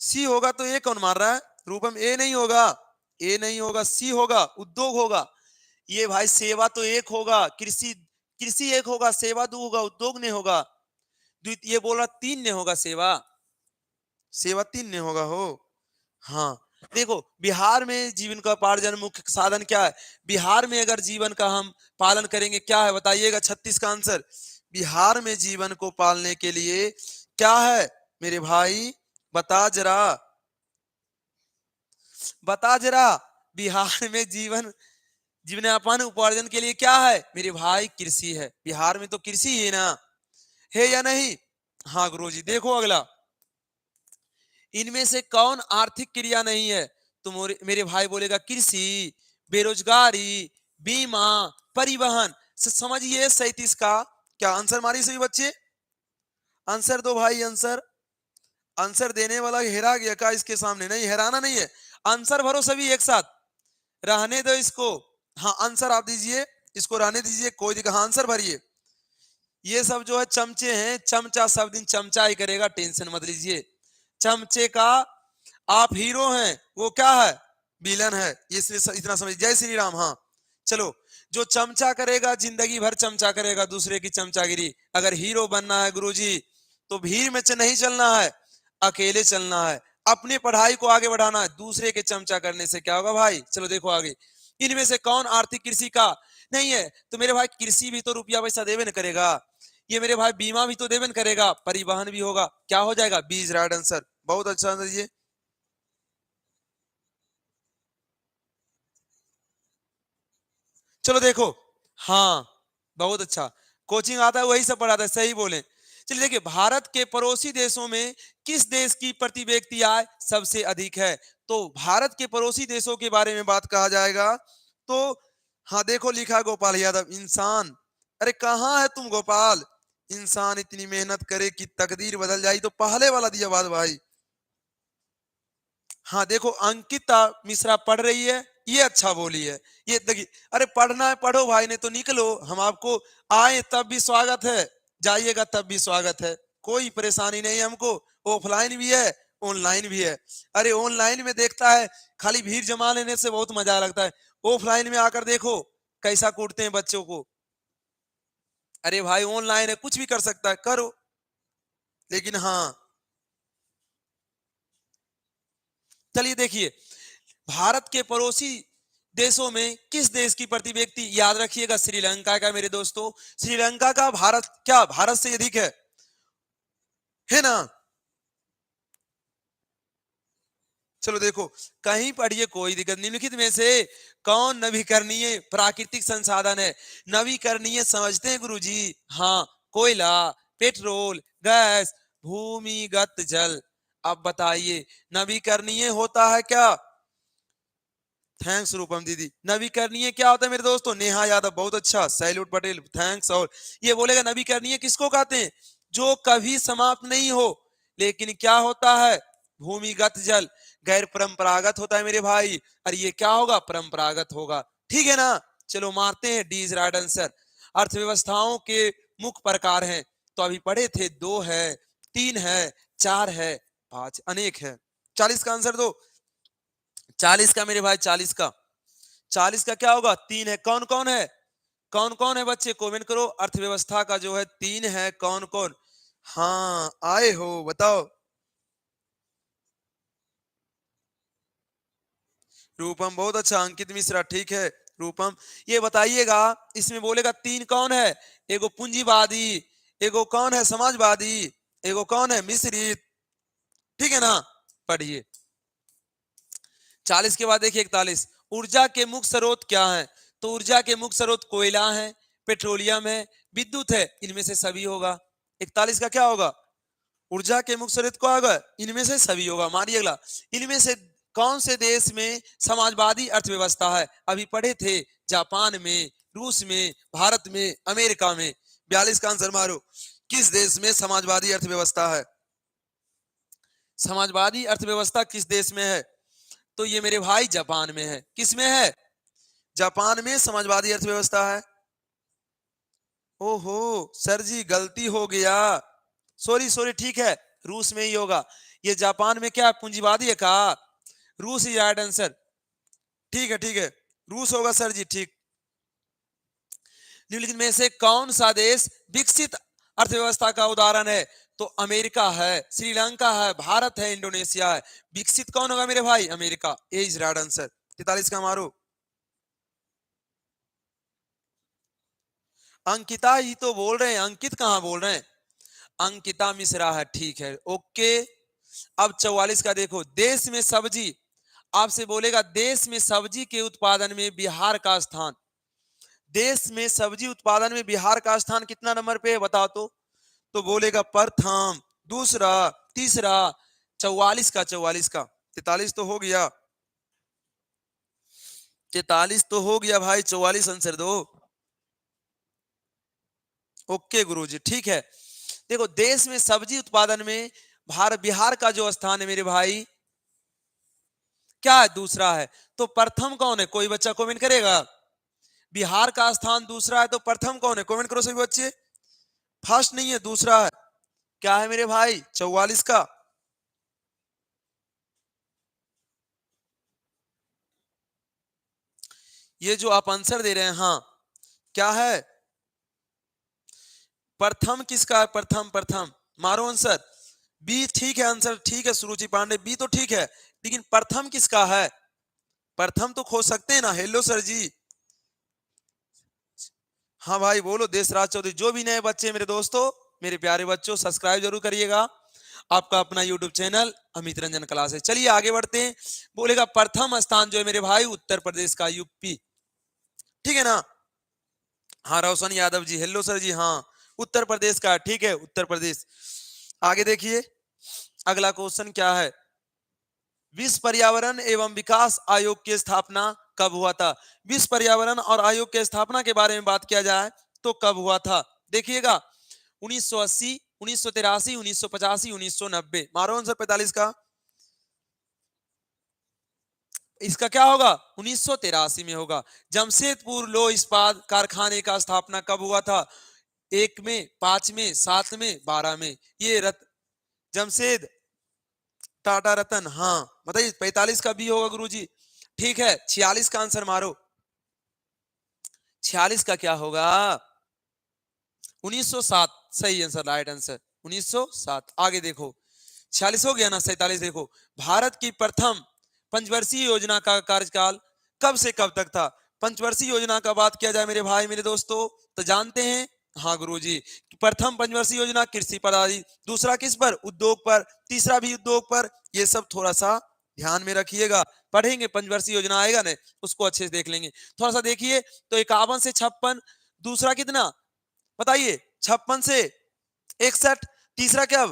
Speaker 1: सी होगा, तो ए कौन मार रहा है? रूपम, ए नहीं होगा, ए नहीं होगा, सी होगा, उद्योग होगा। ये भाई सेवा तो 1 होगा, कृषि कृषि 1 होगा, सेवा 2 होगा, उद्योग नहीं होगा। द्वितीय बोल रहा 3 नहीं होगा, सेवा सेवा 3 नहीं होगा हो। हाँ, देखो, बिहार में जीवन का उपार्जन मुख्य साधन क्या है? बिहार में अगर जीवन का हम पालन करेंगे, क्या है बताइएगा? 36 का आंसर, बिहार में जीवन को पालने के लिए क्या है मेरे भाई? बता जरा, बता जरा। बिहार में जीवनापान उपार्जन के लिए क्या है मेरे भाई? कृषि है। बिहार में तो कृषि है ना, है या नहीं? हाँ गुरुजी, देखो अगला, इनमें से कौन आर्थिक क्रिया नहीं है? तो मेरे भाई बोलेगा कृषि, बेरोजगारी, बीमा, परिवहन। समझिए 37 का क्या आंसर? मारी सभी बच्चे, आंसर दो भाई, आंसर। आंसर देने वाला हेरा गया का इसके सामने? नहीं, हैराना नहीं है, आंसर भरो सभी एक साथ। रहने दो इसको, हाँ आंसर आप दीजिए, इसको रहने दीजिए, कोई दिक्कत। हाँ आंसर भरिए। ये सब जो है चमचे हैं, चमचा सब दिन चमचा ही करेगा, टेंशन मत लीजिए। चमचे का आप हीरो हैं, वो क्या है? विलन है, इसलिए इतना समझ। जय श्री राम। हाँ, चलो, जो चमचा करेगा जिंदगी भर चमचा करेगा दूसरे की चमचागिरी। अगर हीरो बनना है गुरुजी तो भीड़ में नहीं चलना है, अकेले चलना है, अपनी पढ़ाई को आगे बढ़ाना है। दूसरे के चमचा करने से क्या होगा भाई? चलो देखो आगे, इनमें से कौन आर्थिक कृषि का नहीं है? तो मेरे भाई कृषि भी तो रुपया पैसा देवे न करेगा, ये मेरे भाई बीमा भी तो देवे न करेगा, परिवहन भी होगा, क्या हो जाएगा? बीज राइट आंसर। बहुत अच्छा आंसर ये। चलो देखो, हाँ, बहुत अच्छा, कोचिंग आता है वही सब पढ़ाता है, सही बोले। चलिए देखिए, भारत के पड़ोसी देशों में किस देश की प्रति व्यक्ति आय सबसे अधिक है? तो भारत के पड़ोसी देशों के बारे में बात कहा जाएगा तो हाँ देखो, लिखा गोपाल यादव, इंसान। अरे कहाँ है तुम गोपाल? इंसान इतनी मेहनत करे कि तकदीर बदल जाए, तो पहले वाला दिया बात भाई। हाँ देखो, अंकिता मिश्रा पढ़ रही है, ये अच्छा बोली है। ये देखिए, अरे पढ़ना है पढ़ो भाई, ने तो निकलो, हम आपको आए तब भी स्वागत है, जाइएगा तब भी स्वागत है, कोई परेशानी नहीं है हमको। ऑफलाइन भी है, ऑनलाइन भी है। अरे ऑनलाइन में देखता है खाली भीड़ जमा लेने से बहुत मजा लगता है, ऑफलाइन में आकर देखो कैसा कूटते हैं बच्चों को। अरे भाई ऑनलाइन है, कुछ भी कर सकता है, करो। लेकिन हाँ, चलिए देखिए, भारत के पड़ोसी देशों में किस देश की प्रति व्यक्ति, याद रखिएगा श्रीलंका का मेरे दोस्तों, श्रीलंका का भारत क्या भारत से अधिक है ना? चलो देखो, कहीं पढ़िए कोई दिक्कत, निम्नलिखित में से कौन नवीकरणीय प्राकृतिक संसाधन है? नवीकरणीय समझते हैं गुरुजी? हाँ, कोयला, पेट्रोल, गैस, भूमिगत जल। अब बताइए नवीकरणीय होता है क्या? थैंक्स रूपम दीदी। नवीकरणीय क्या होता है मेरे दोस्तों? नेहा यादव, बहुत अच्छा, सैल्यूट पटेल, थैंक्स। और ये बोलेगा नवीकरणीय किसको कहते हैं? जो कभी समाप्त नहीं हो, लेकिन क्या होता है? भूमिगत जल। गैर परंपरागत होता है मेरे भाई, और ये क्या होगा? परंपरागत होगा। ठीक है ना? चलो मारते हैं डी इज राइट आंसर। अर्थव्यवस्थाओं के मुख्य प्रकार हैं, तो अभी पढ़े थे, दो है, तीन है, चार है, पांच अनेक है। 40 का आंसर दो। 40 का मेरे भाई, 40 का, 40 का क्या होगा? तीन है। कौन कौन है? कौन कौन है बच्चे? कमेंट करो। अर्थव्यवस्था का जो है तीन है, कौन कौन? हाँ आए हो, बताओ। रूपम, बहुत अच्छा, अंकित मिश्रा, ठीक है। रूपम, ये बताइएगा, इसमें बोलेगा तीन कौन है? एगो पूंजीवादी, एगो कौन है समाजवादी, एगो कौन है मिश्रित। ठीक है ना? पढ़िए। 40 के बाद देखिए 41, ऊर्जा के मुख्य स्रोत क्या है? तो ऊर्जा के मुख्य स्रोत कोयला है, पेट्रोलियम है, विद्युत है, इनमें से सभी होगा। 41 का क्या होगा? ऊर्जा के मुख्य स्रोत क्या होगा? इनमें से सभी होगा। मानिए अगला, इनमें से कौन से देश में समाजवादी अर्थव्यवस्था है? अभी पढ़े थे, जापान में, रूस में, भारत में, अमेरिका में। 42 का आंसर मारो, किस देश में समाजवादी अर्थव्यवस्था है? समाजवादी अर्थव्यवस्था किस देश में है? तो ये मेरे भाई जापान में है। किस में है? जापान में समाजवादी अर्थव्यवस्था है। ओहो सर जी, गलती हो गया, सॉरी सॉरी, ठीक है, रूस में ही होगा। ये जापान में क्या पूंजीवादी है का? रूस ही राइट आंसर। ठीक है ठीक है, रूस होगा सर जी, ठीक। निम्नलिखित में से कौन सा देश विकसित अर्थव्यवस्था का उदाहरण है? तो अमेरिका है, श्रीलंका है, भारत है, इंडोनेशिया है। विकसित कौन होगा मेरे भाई? America, A is right answer. 43 का मारो। अंकिता ही तो बोल रहे हैं, अंकित कहाँ बोल रहे हैं? अंकिता मिश्रा है, ठीक है, ओके। अब 44 का देखो, देश में सब्जी, आपसे बोलेगा देश में सब्जी के उत्पादन में बिहार का स्थान, देश में सब्जी उत्पादन में बिहार का स्थान कितना नंबर पे है बताओ तो बोलेगा प्रथम, दूसरा, तीसरा। 44 का, 44 का, 43 तो हो गया, 43 तो हो गया भाई, 44 आंसर दो। ओके गुरुजी, ठीक है। देखो, देश में सब्जी उत्पादन में बिहार का जो स्थान है मेरे भाई, क्या है? दूसरा है। तो प्रथम कौन है? कोई बच्चा कमेंट करेगा? बिहार का स्थान दूसरा है, तो प्रथम कौन है? कमेंट करो सभी बच्चे। फर्स्ट नहीं है, दूसरा है। क्या है मेरे भाई? 44 का। ये जो आप आंसर दे रहे हैं, हाँ क्या है? प्रथम किसका है? प्रथम, प्रथम मारो आंसर। बी ठीक है, आंसर ठीक है सुरुचि पांडे, बी तो ठीक है, लेकिन प्रथम किसका है? प्रथम तो खोज सकते हैं ना। Hello sir ji. हाँ भाई बोलो देशराज चौधरी। जो भी नए बच्चे मेरे दोस्तों, मेरे प्यारे बच्चों, सब्सक्राइब जरूर करिएगा आपका अपना YouTube channel Amit Ranjan class है। चलिए आगे बढ़ते हैं। बोलेगा प्रथम स्थान जो है मेरे भाई उत्तर प्रदेश का, यूपी, ठीक है ना। हाँ रोशन यादव जी, हेलो सर जी, हाँ उत्तर प्रदेश का, ठीक है उत्तर प्रदेश। आगे देखिए अगला क्वेश्चन क्या है। विश्व पर्यावरण एवं विकास आयोग की स्थापना कब हुआ था? विश्व पर्यावरण और आयोग की स्थापना के बारे में बात किया जाए तो कब हुआ था? देखिएगा 1980, 1983, 1985, 1990। मारो आंसर 45 का। इसका क्या होगा? 1983 में होगा। जमशेदपुर लो इस्पात कारखाने का स्थापना कब हुआ था? 1 में, 5 में, 7 में, 12 में। ये जमशेद टाटा रतन, हाँ बताइए 45 का भी होगा गुरुजी। ठीक है 46 का आंसर मारो। 46 का क्या होगा? 1907 सही आंसर, राइट आंसर 1907। आगे देखो 46 हो गया ना, 47 देखो। भारत की प्रथम पंचवर्षीय योजना का कार्यकाल कब से कब तक था? पंचवर्षीय योजना का बात किया जाए मेरे भाई मेरे दोस्तों तो जानते हैं, हाँ गुरुजी, प्रथम पंचवर्षीय योजना कृषि पर आधारित, दूसरा किस पर? उद्योग पर, तीसरा भी उद्योग पर। ये सब थोड़ा सा ध्यान में रखिएगा, पढ़ेंगे पंचवर्षीय योजना आएगा ना उसको अच्छे से देख लेंगे। थोड़ा सा देखिए तो 51 से 56, दूसरा कितना बताइए? 56 से 61, तीसरा क्या?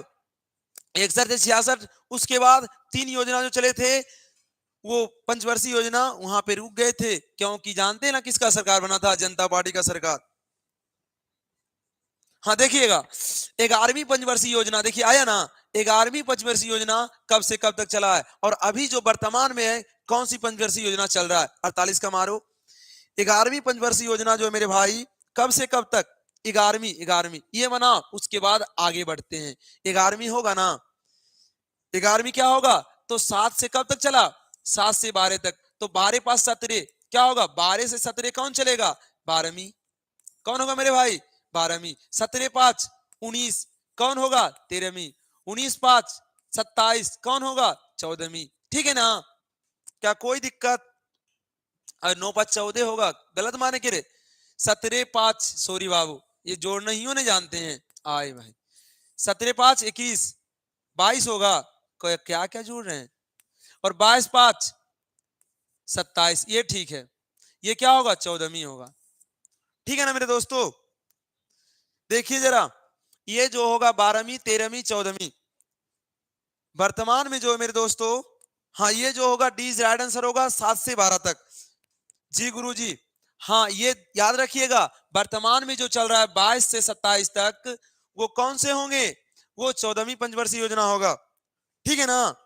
Speaker 1: 61 से 66। उसके बाद 3 योजना जो चले थे वो पंचवर्षीय योजना वहां पे रुक गए थे, क्योंकि जानते हैं ना किसका सरकार बना था? जनता पार्टी का सरकार। हाँ देखिएगा 11वीं पंचवर्षीय योजना देखिए आया ना। 11वीं पंचवर्षीय योजना कब से कब तक चला है? और अभी जो वर्तमान में है कौन सी पंचवर्षीय योजना चल रहा है? 48 का मारो। 11वीं पंचवर्षीय योजना जो है मेरे भाई कब से कब तक? 11वीं, 11वीं ये बना, उसके बाद आगे बढ़ते हैं। 11वीं होगा ना, 11वीं क्या होगा? तो 7 से कब तक चला? 7 से 12 तक। तो 12 पास 17 क्या होगा? 12 से 17 कौन चलेगा? 12वीं। कौन होगा मेरे भाई? 12वीं। 17 5 19 कौन होगा? 13वीं। 19 5 27 कौन होगा? 14वीं। ठीक है ना? क्या कोई दिक्कत? और 9 5 14 होगा, गलत माने के रे? 17 5 सॉरी बाबू, ये जोड़ना ही होने जानते हैं आए भाई। 17 5 21 22 होगा। क्या क्या जोड़ रहे हैं? और 22 5 27, ये ठीक है। ये क्या होगा? 14वीं होगा। ठीक है ना मेरे दोस्तों? देखिए जरा ये जो होगा 12वीं, 13वीं, 14वीं वर्तमान में जो है मेरे दोस्तों, हाँ ये जो होगा डी राइट आंसर होगा 7 से 12 तक। जी गुरु जी, हाँ ये याद रखिएगा वर्तमान में जो चल रहा है 22 से 27 तक वो कौन से होंगे? वो 14वीं पंचवर्षीय योजना होगा। ठीक है ना?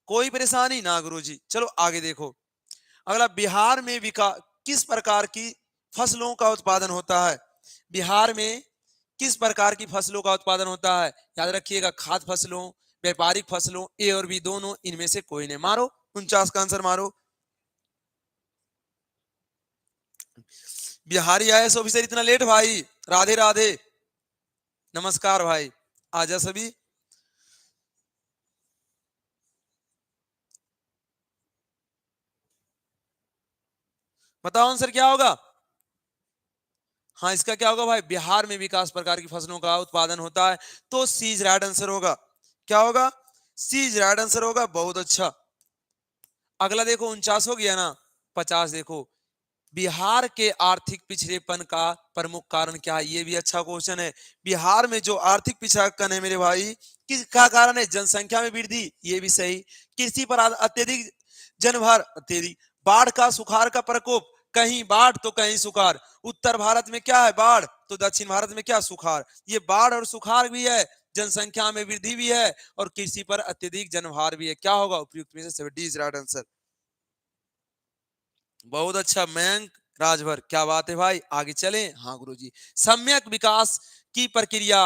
Speaker 1: कोई परेशानी ना गुरु जी। चलो आगे देखो अगला। बिहार में किस प्रकार की फसलों का उत्पादन होता है? बिहार में किस प्रकार की फसलों का उत्पादन होता है? याद रखिएगा खाद्य फसलों, व्यापारिक फसलों, ए और बी दोनों, इनमें से कोई नहीं। मारो 49 का आंसर मारो। बिहारी आईएएस ऑफिसर इतना लेट भाई? राधे राधे, नमस्कार भाई, आजा सभी। बताओ आंसर क्या होगा? हाँ इसका क्या होगा भाई? बिहार में विकास प्रकार की फसलों का उत्पादन होता है, तो सीज राइट आंसर होगा। क्या होगा? सीज राइट आंसर होगा। बहुत अच्छा। अगला देखो 49 हो गया ना। 50 देखो बिहार के आर्थिक पिछड़ेपन का प्रमुख कारण क्या है? ये भी अच्छा क्वेश्चन है। बिहार में जो आर्थिक पिछड़ापन है मेरे भाई किसका कारण है? जनसंख्या में वृद्धि, ये भी सही। कृषि पर अत्यधिक जनभार, अत्यधिक बाढ़ का, सुखाड़ का प्रकोप, कहीं बाढ़ तो कहीं सुखाड़। उत्तर भारत में क्या है? बाढ़। तो दक्षिण भारत में क्या? सुखाड़। ये बाढ़ और सुखाड़ भी है, जनसंख्या में वृद्धि भी है, और कृषि पर अत्यधिक जनभार भी है। क्या होगा उपयुक्त में से? D is right answer. बहुत अच्छा मयंक राजभर, क्या बात है भाई। आगे चलें। हाँ गुरुजी, सम्यक विकास की प्रक्रिया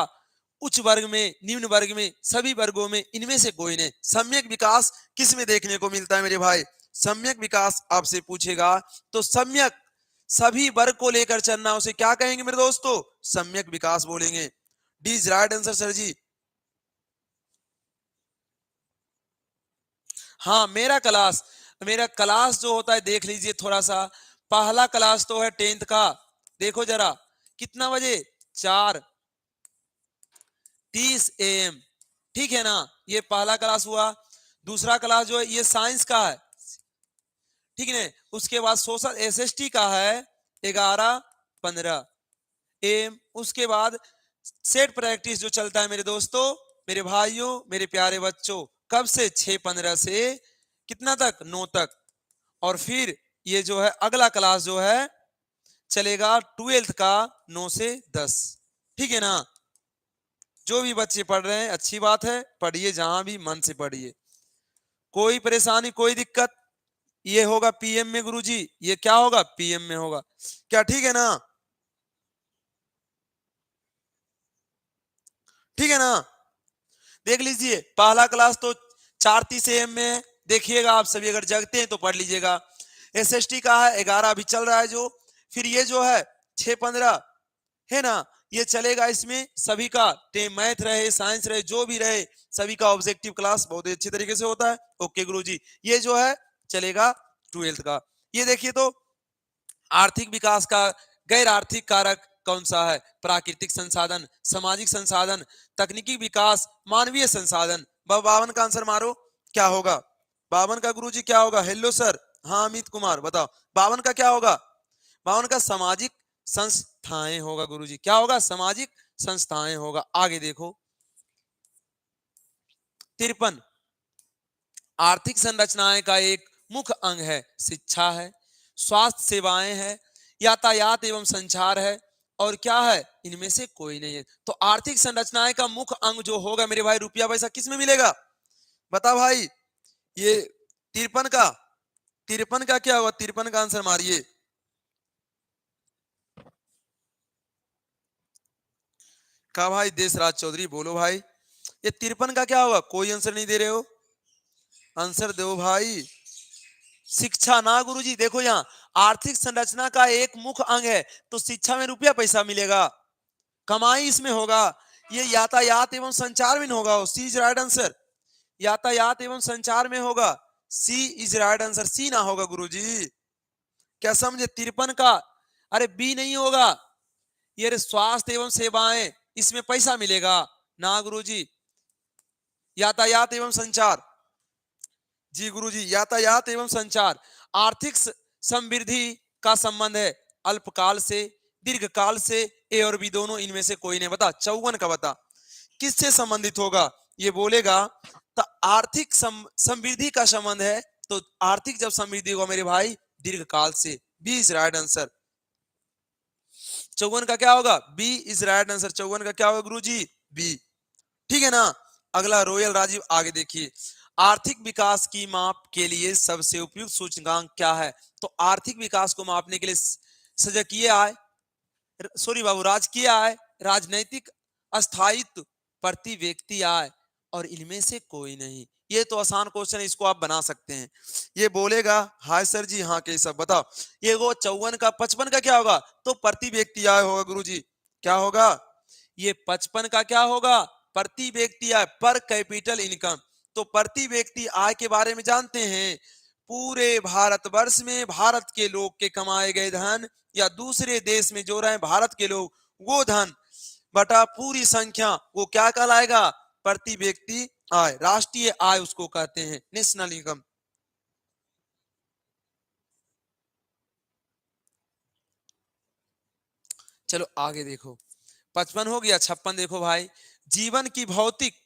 Speaker 1: उच्च वर्ग में, निम्न वर्ग में, सभी वर्गों में, इनमें से कोई नहीं। सम्यक विकास किस में देखने को मिलता है मेरे भाई? सम्यक विकास आपसे पूछेगा तो सम्यक सभी वर्ग को लेकर चलना, उसे क्या कहेंगे मेरे दोस्तों? सम्यक विकास बोलेंगे। D is right answer sir ji. हाँ, मेरा क्लास जो होता है देख लीजिए थोड़ा सा। पहला क्लास तो है 10th का। देखो जरा कितना बजे? 4:30 AM। ठीक है ना? ये पहला क्लास हुआ। दूसरा क्लास जो है ये साइंस का है, ठीक है। उसके बाद सोशल एसएसटी का है 11:15 AM। उसके बाद सेट प्रैक्टिस जो चलता है मेरे दोस्तों, मेरे भाइयों, मेरे प्यारे बच्चों, कब से? 6:15 से कितना तक? 9 तक। और फिर ये जो है अगला क्लास जो है चलेगा 12th का 9 से 10। ठीक है ना? जो भी बच्चे पढ़ रहे हैं अच्छी बात है, पढ़िए, जहां भी मन से पढ़िए, कोई परेशानी कोई दिक्कत। ये होगा पीएम में गुरुजी, ये क्या होगा? पीएम में होगा क्या? ठीक है ना? ठीक है ना? देख लीजिए पहला क्लास तो 4:30 AM में है। देखिएगा आप सभी अगर जगते हैं तो पढ़ लीजिएगा। एसएसटी का है 11 अभी चल रहा है जो। फिर ये जो है 6:15 है ना, ये चलेगा। इसमें सभी का मैथ रहे साइंस रहे जो भी रहे सभी का ऑब्जेक्टिव क्लास बहुत ही अच्छी तरीके से होता है। ओके गुरुजी, ये जो है चलेगा 12th का। ये देखिए तो आर्थिक विकास का गैर आर्थिक कारक कौन सा है? प्राकृतिक संसाधन, सामाजिक संसाधन, तकनीकी विकास, मानवीय संसाधन। 52 का आंसर मारो, क्या होगा? 52 का गुरुजी क्या होगा? हेलो सर, हाँ अमित कुमार बताओ 52 का क्या होगा? 52 का सामाजिक संस्थाएं होगा गुरुजी। क्या होगा? सामाजिक संस्थाएं होगा। आगे देखो 53 आर्थिक संरचनाएं का एक मुख्य अंग है। शिक्षा है, स्वास्थ्य सेवाएं है, यातायात एवं संचार है, और क्या है? इनमें से कोई नहीं है। तो आर्थिक संरचनाएं का मुख्य अंग जो होगा मेरे भाई, रुपया पैसा किस में मिलेगा? बता भाई। ये 53 का, 53 का क्या होगा? 53 का आंसर मारिए। का भाई देशराज चौधरी बोलो भाई, ये 53 का क्या होगा? कोई आंसर नहीं दे रहे हो, आंसर दो भाई। शिक्षा ना गुरुजी, देखो यहाँ आर्थिक संरचना का एक मुख्य अंग है, तो शिक्षा में रुपया पैसा मिलेगा, कमाई इसमें होगा। ये यातायात एवं संचार में होगा, सी इज राइट आंसर। यातायात एवं संचार में होगा, सी इज राइट आंसर। सी ना होगा गुरुजी, क्या समझे? 53 का, अरे बी नहीं होगा। ये स्वास्थ्य एवं सेवाएं, इसमें पैसा मिलेगा ना गुरुजी। यातायात एवं संचार, जी गुरुजी, यातायात एवं संचार। आर्थिक समृद्धि का संबंध है अल्पकाल से, दीर्घकाल से, ए और बी दोनों, इनमें से कोई नहीं। बता 54 का बता किससे संबंधित होगा? ये बोलेगा तो आर्थिक समृद्धि का संबंध है, तो आर्थिक जब समृद्धि होगा मेरे भाई दीर्घकाल से। B is right answer. 54 का क्या होगा? B is right answer. 54 का क्या होगा गुरुजी? बी। ठीक है ना? अगला रॉयल राजीव, आगे देखिए। आर्थिक विकास की माप के लिए सबसे उपयुक्त सूचकांक क्या है? तो आर्थिक विकास को मापने के लिए सजकीय आय, सॉरी बाबू, राजकीय आय, राजनैतिक अस्थायित्व, प्रति व्यक्ति आय, और इनमें से कोई नहीं। ये तो आसान क्वेश्चन है, इसको आप बना सकते हैं। ये बोलेगा हाय सर जी, हाँ के सब बताओ। ये वो 54 का 55 का क्या होगा? तो प्रति व्यक्ति आय होगा गुरुजी। क्या होगा? ये 55 का क्या होगा? प्रति व्यक्ति आय, पर कैपिटल इनकम। तो प्रति व्यक्ति आय के बारे में जानते हैं, पूरे भारतवर्ष में भारत के लोग के कमाए गए धन, या दूसरे देश में जो रहे भारत के लोग, वो धन बटा पूरी संख्या, वो क्या कहलाएगा? प्रति व्यक्ति आय, राष्ट्रीय आय उसको कहते हैं, नेशनल इनकम। चलो आगे देखो, 55 हो गया। 56 देखो भाई, जीवन की भौतिक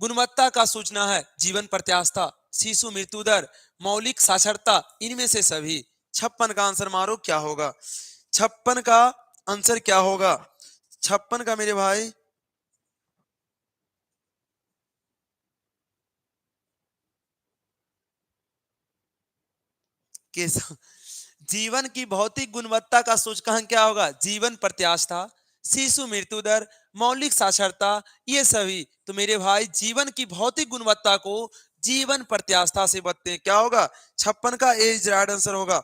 Speaker 1: गुणवत्ता का सूचना है जीवन प्रत्याशा, शिशु मृत्यु दर, मौलिक साक्षरता, इनमें से सभी। 56 का आंसर मारो, क्या होगा? 56 का आंसर क्या होगा? 56 का मेरे भाई, कैसा? जीवन की भौतिक गुणवत्ता का सूचकांक क्या होगा? जीवन प्रत्याशा, शिशु मृत्यु दर, मौलिक साक्षरता, ये सभी। तो मेरे भाई जीवन की भौतिक गुणवत्ता को जीवन प्रत्याशा से बढ़ते हैं। क्या होगा? 56 का ए इज राइट आंसर होगा।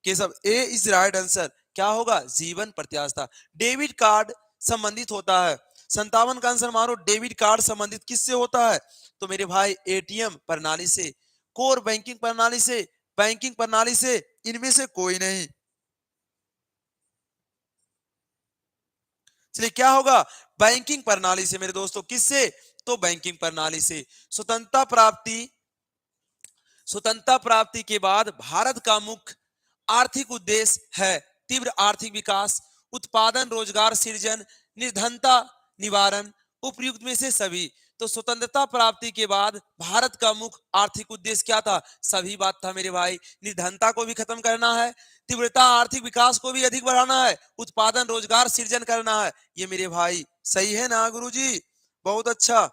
Speaker 1: केशव, ए इज राइट आंसर। क्या होगा? जीवन प्रत्याशा। डेबिट कार्ड संबंधित होता है। 57 का आंसर मारो। डेबिट कार्ड संबंधित किससे होता है? तो मेरे भाई एटीएम प्रणाली से, कोर बैंकिंग प्रणाली से, बैंकिंग प्रणाली से, इनमें से कोई नहीं। इसलिए क्या होगा? बैंकिंग प्रणाली से मेरे दोस्तों। किससे? तो बैंकिंग प्रणाली से। स्वतंत्रता प्राप्ति, स्वतंत्रता प्राप्ति के बाद भारत का मुख्य आर्थिक उद्देश्य है तीव्र आर्थिक विकास, उत्पादन, रोजगार सृजन, निर्धनता निवारण, उपयुक्त में से सभी। तो स्वतंत्रता प्राप्ति के बाद भारत का मुख्य आर्थिक उद्देश्य क्या था? सभी बात था मेरे भाई। निर्धनता को भी खत्म करना है, तीव्रता आर्थिक विकास को भी अधिक बढ़ाना है, उत्पादन रोजगार सृजन करना है। ये मेरे भाई सही है ना गुरुजी? बहुत अच्छा।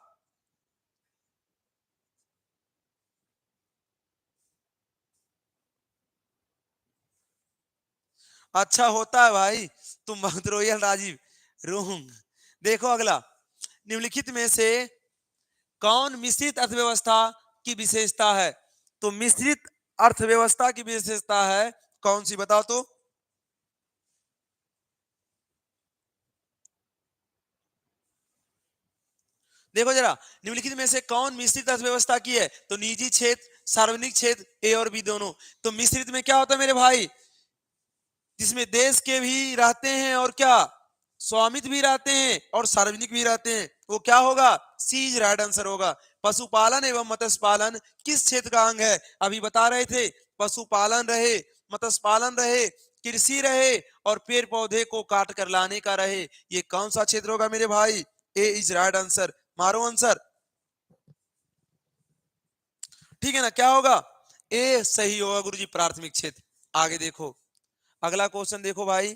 Speaker 1: अच्छा होता है भाई, तुम बहुत रोयल राजीव। रोहंग। देखो अगला, निम्नलिखित में से कौन मिश्रित अर्थव्यवस्था की विशेषता है? तो मिश्रित अर्थव्यवस्था की विशेषता है कौन सी, बताओ तो। देखो जरा, निम्नलिखित में से कौन मिश्रित अर्थव्यवस्था की है? तो निजी क्षेत्र, सार्वजनिक क्षेत्र, ए और बी दोनों। तो मिश्रित में क्या होता है मेरे भाई? जिसमें देश के भी रहते हैं और क्या, स्वामित्व भी रहते हैं और सार्वजनिक भी रहते हैं, वो क्या होगा? सी इज राइट आंसर होगा। पशुपालन एवं मत्स्य पालन किस क्षेत्र का अंग है? अभी बता रहे थे, पशुपालन रहे, मत्स्य पालन रहे, कृषि रहे और पेड़ पौधे को काट कर लाने का रहे, ये कौन सा क्षेत्र होगा मेरे भाई? A is right answer. मारो आंसर। ठीक है ना? क्या होगा? ए सही होगा गुरुजी, प्राथमिक क्षेत्र। आगे देखो, अगला क्वेश्चन देखो भाई,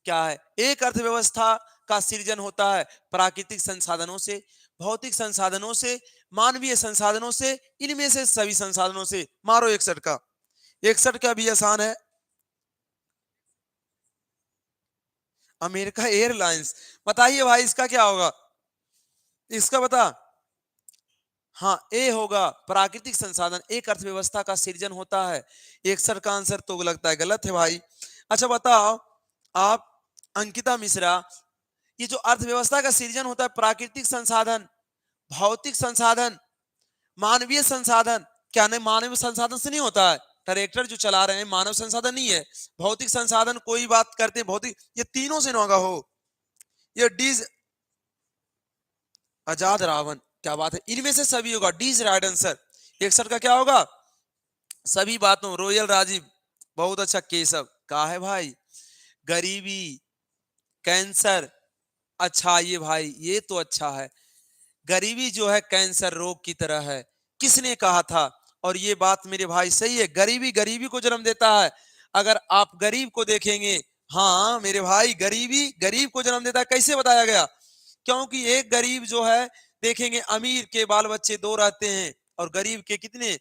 Speaker 1: क्या है? एक अर्थव्यवस्था का सृजन होता है प्राकृतिक संसाधनों से, भौतिक संसाधनों से, मानवीय संसाधनों से, इनमें से सभी संसाधनों से। मारो 61 का। 61 का भी आसान है। America airlines. बताइए भाई इसका क्या होगा? इसका बता। हाँ, ए होगा प्राकृतिक संसाधन। एक अर्थव्यवस्था का सृजन होता है। 61 का आंसर तो लगता है गलत है भाई। अच्छा बताओ आप, अंकिता मिश्रा, ये जो अर्थव्यवस्था का सृजन होता है प्राकृतिक संसाधन, भौतिक संसाधन, मानवीय संसाधन, क्या नहीं मानवीय संसाधन से नहीं होता है? ट्रैक्टर जो चला रहे हैं मानव संसाधन नहीं है। भौतिक संसाधन कोई बात करते हैं भौतिक, ये तीनों से ना होगा हो। ये डीज आजाद रावण, क्या बात है, इनमें से सभी होगा। डीज राइट आंसर। 61 का क्या होगा? सभी बातों। रोयल राजीव, बहुत अच्छा। केशव का है भाई? गरीबी, कैंसर। अच्छा ये भाई ये तो अच्छा है। गरीबी जो है कैंसर रोग की तरह है, किसने कहा था? और ये बात मेरे भाई सही है, गरीबी गरीबी को जन्म देता है। अगर आप गरीब को देखेंगे, हाँ मेरे भाई, गरीबी गरीब को जन्म देता है। कैसे बताया गया? क्योंकि एक गरीब जो है, देखेंगे अमीर के बाल बच्चे दो रहते हैं और गरीब के कितने?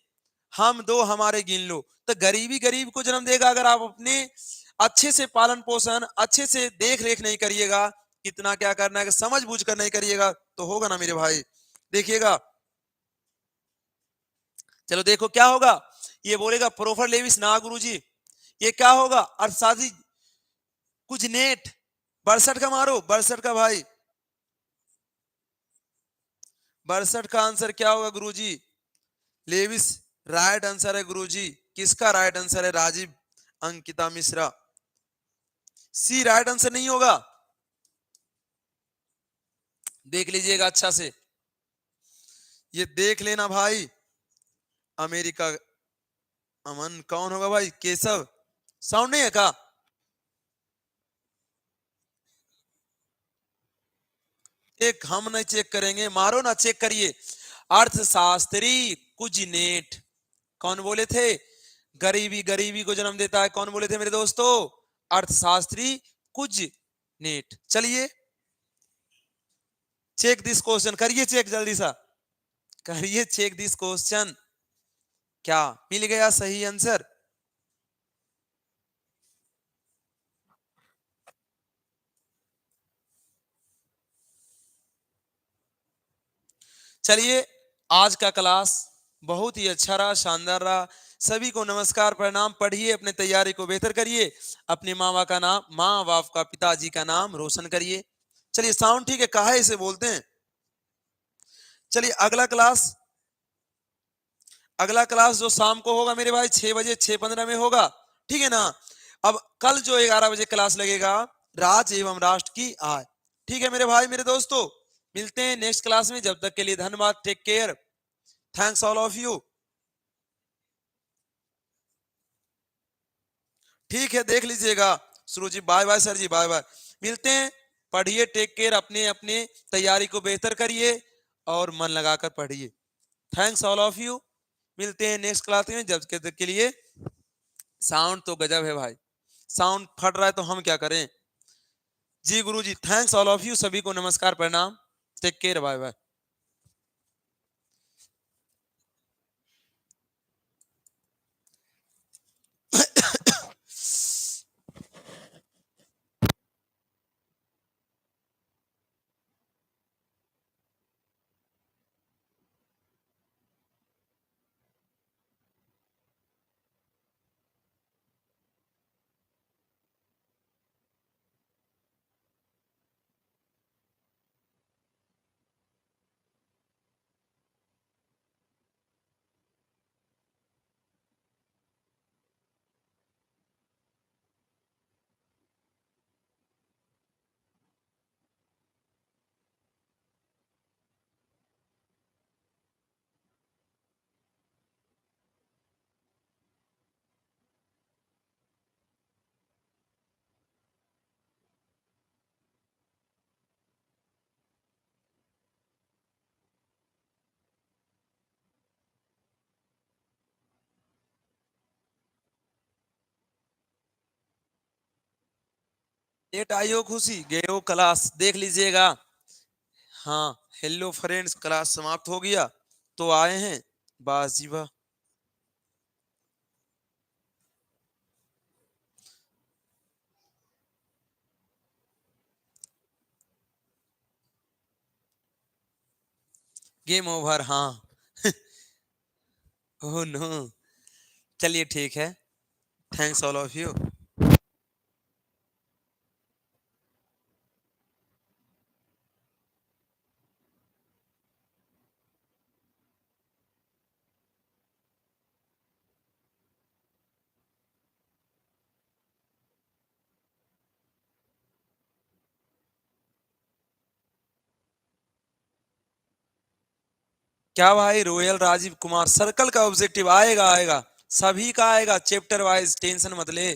Speaker 1: हम दो, हमारे गिन लो। तो गरीबी गरीब को जन्म देगा अगर आप अपने अच्छे से पालन पोषण, अच्छे से देख रेख नहीं करिएगा, कितना क्या करना है समझ बूझ कर नहीं करिएगा, तो होगा ना मेरे भाई। देखिएगा, चलो देखो क्या होगा। ये बोलेगा प्रोफर लेविस ना गुरुजी। ये क्या होगा? अर्थशास्त्री कुछ नेट। 62 का मारो, 62 का भाई। 62 का आंसर क्या होगा गुरुजी? लेविस राइट आंसर है गुरुजी। किसका राइट आंसर है राजीव? अंकिता मिश्रा। सी राइट आंसर नहीं होगा। देख लीजिएगा अच्छा से, ये देख लेना भाई। अमेरिका, अमन कौन होगा भाई? केशव, साउंड नहीं है का? एक हम नहीं चेक करेंगे, मारो ना, चेक करिए। अर्थशास्त्री कुजनेट, कौन बोले थे? गरीबी गरीबी को जन्म देता है, कौन बोले थे मेरे दोस्तों? अर्थशास्त्री कुजनेट। चलिए चेक दिस क्वेश्चन, करिए चेक जल्दी सा, करिए चेक दिस क्वेश्चन। क्या मिल गया सही आंसर? चलिए आज का क्लास बहुत ही अच्छा रहा, शानदार रहा। सभी को नमस्कार प्रणाम। पढ़िए, अपने तैयारी को बेहतर करिए, अपने माँ बाप का, पिताजी का नाम रोशन करिए। चलिए, साउंड ठीक है, काहे इसे बोलते हैं। चलिए, अगला क्लास जो शाम को होगा मेरे भाई, 6 बजे, 6:15 में होगा। ठीक है ना। अब कल जो 11 बजे क्लास लगेगा, राज्य एवं राष्ट्र की आय। ठीक है मेरे भाई, मेरे दोस्तों, मिलते हैं नेक्स्ट क्लास में। जब तक के लिए धन्यवाद। Take care. Thanks all of you. ठीक है, देख लीजिएगा। Suru ji bye bye, sir ji bye bye. मिलते हैं। पढ़िए, टेक केयर, अपने अपने तैयारी को बेहतर करिए और मन लगाकर पढ़िए। Thanks all of you. मिलते हैं नेक्स्ट क्लास में। जब तक के लिए, साउंड तो गजब है भाई, साउंड फट रहा है तो हम क्या करें। जी गुरु जी, थैंक्स ऑल ऑफ यू। सभी को नमस्कार प्रणाम। Take care, bye bye. Late आई हो खुशी, गए हो क्लास, देख लीजिएगा। हाँ, हेलो फ्रेंड्स, क्लास समाप्त हो गया तो आए हैं। बस जी वाह। गेम ओवर, हाँ। Oh no. चलिए ठीक है। Thanks all of you. क्या भाई, रोयल राजीव कुमार, सर्कल का ऑब्जेक्टिव आएगा आएगा, सभी का आएगा, चैप्टर वाइज, टेंशन मत ले।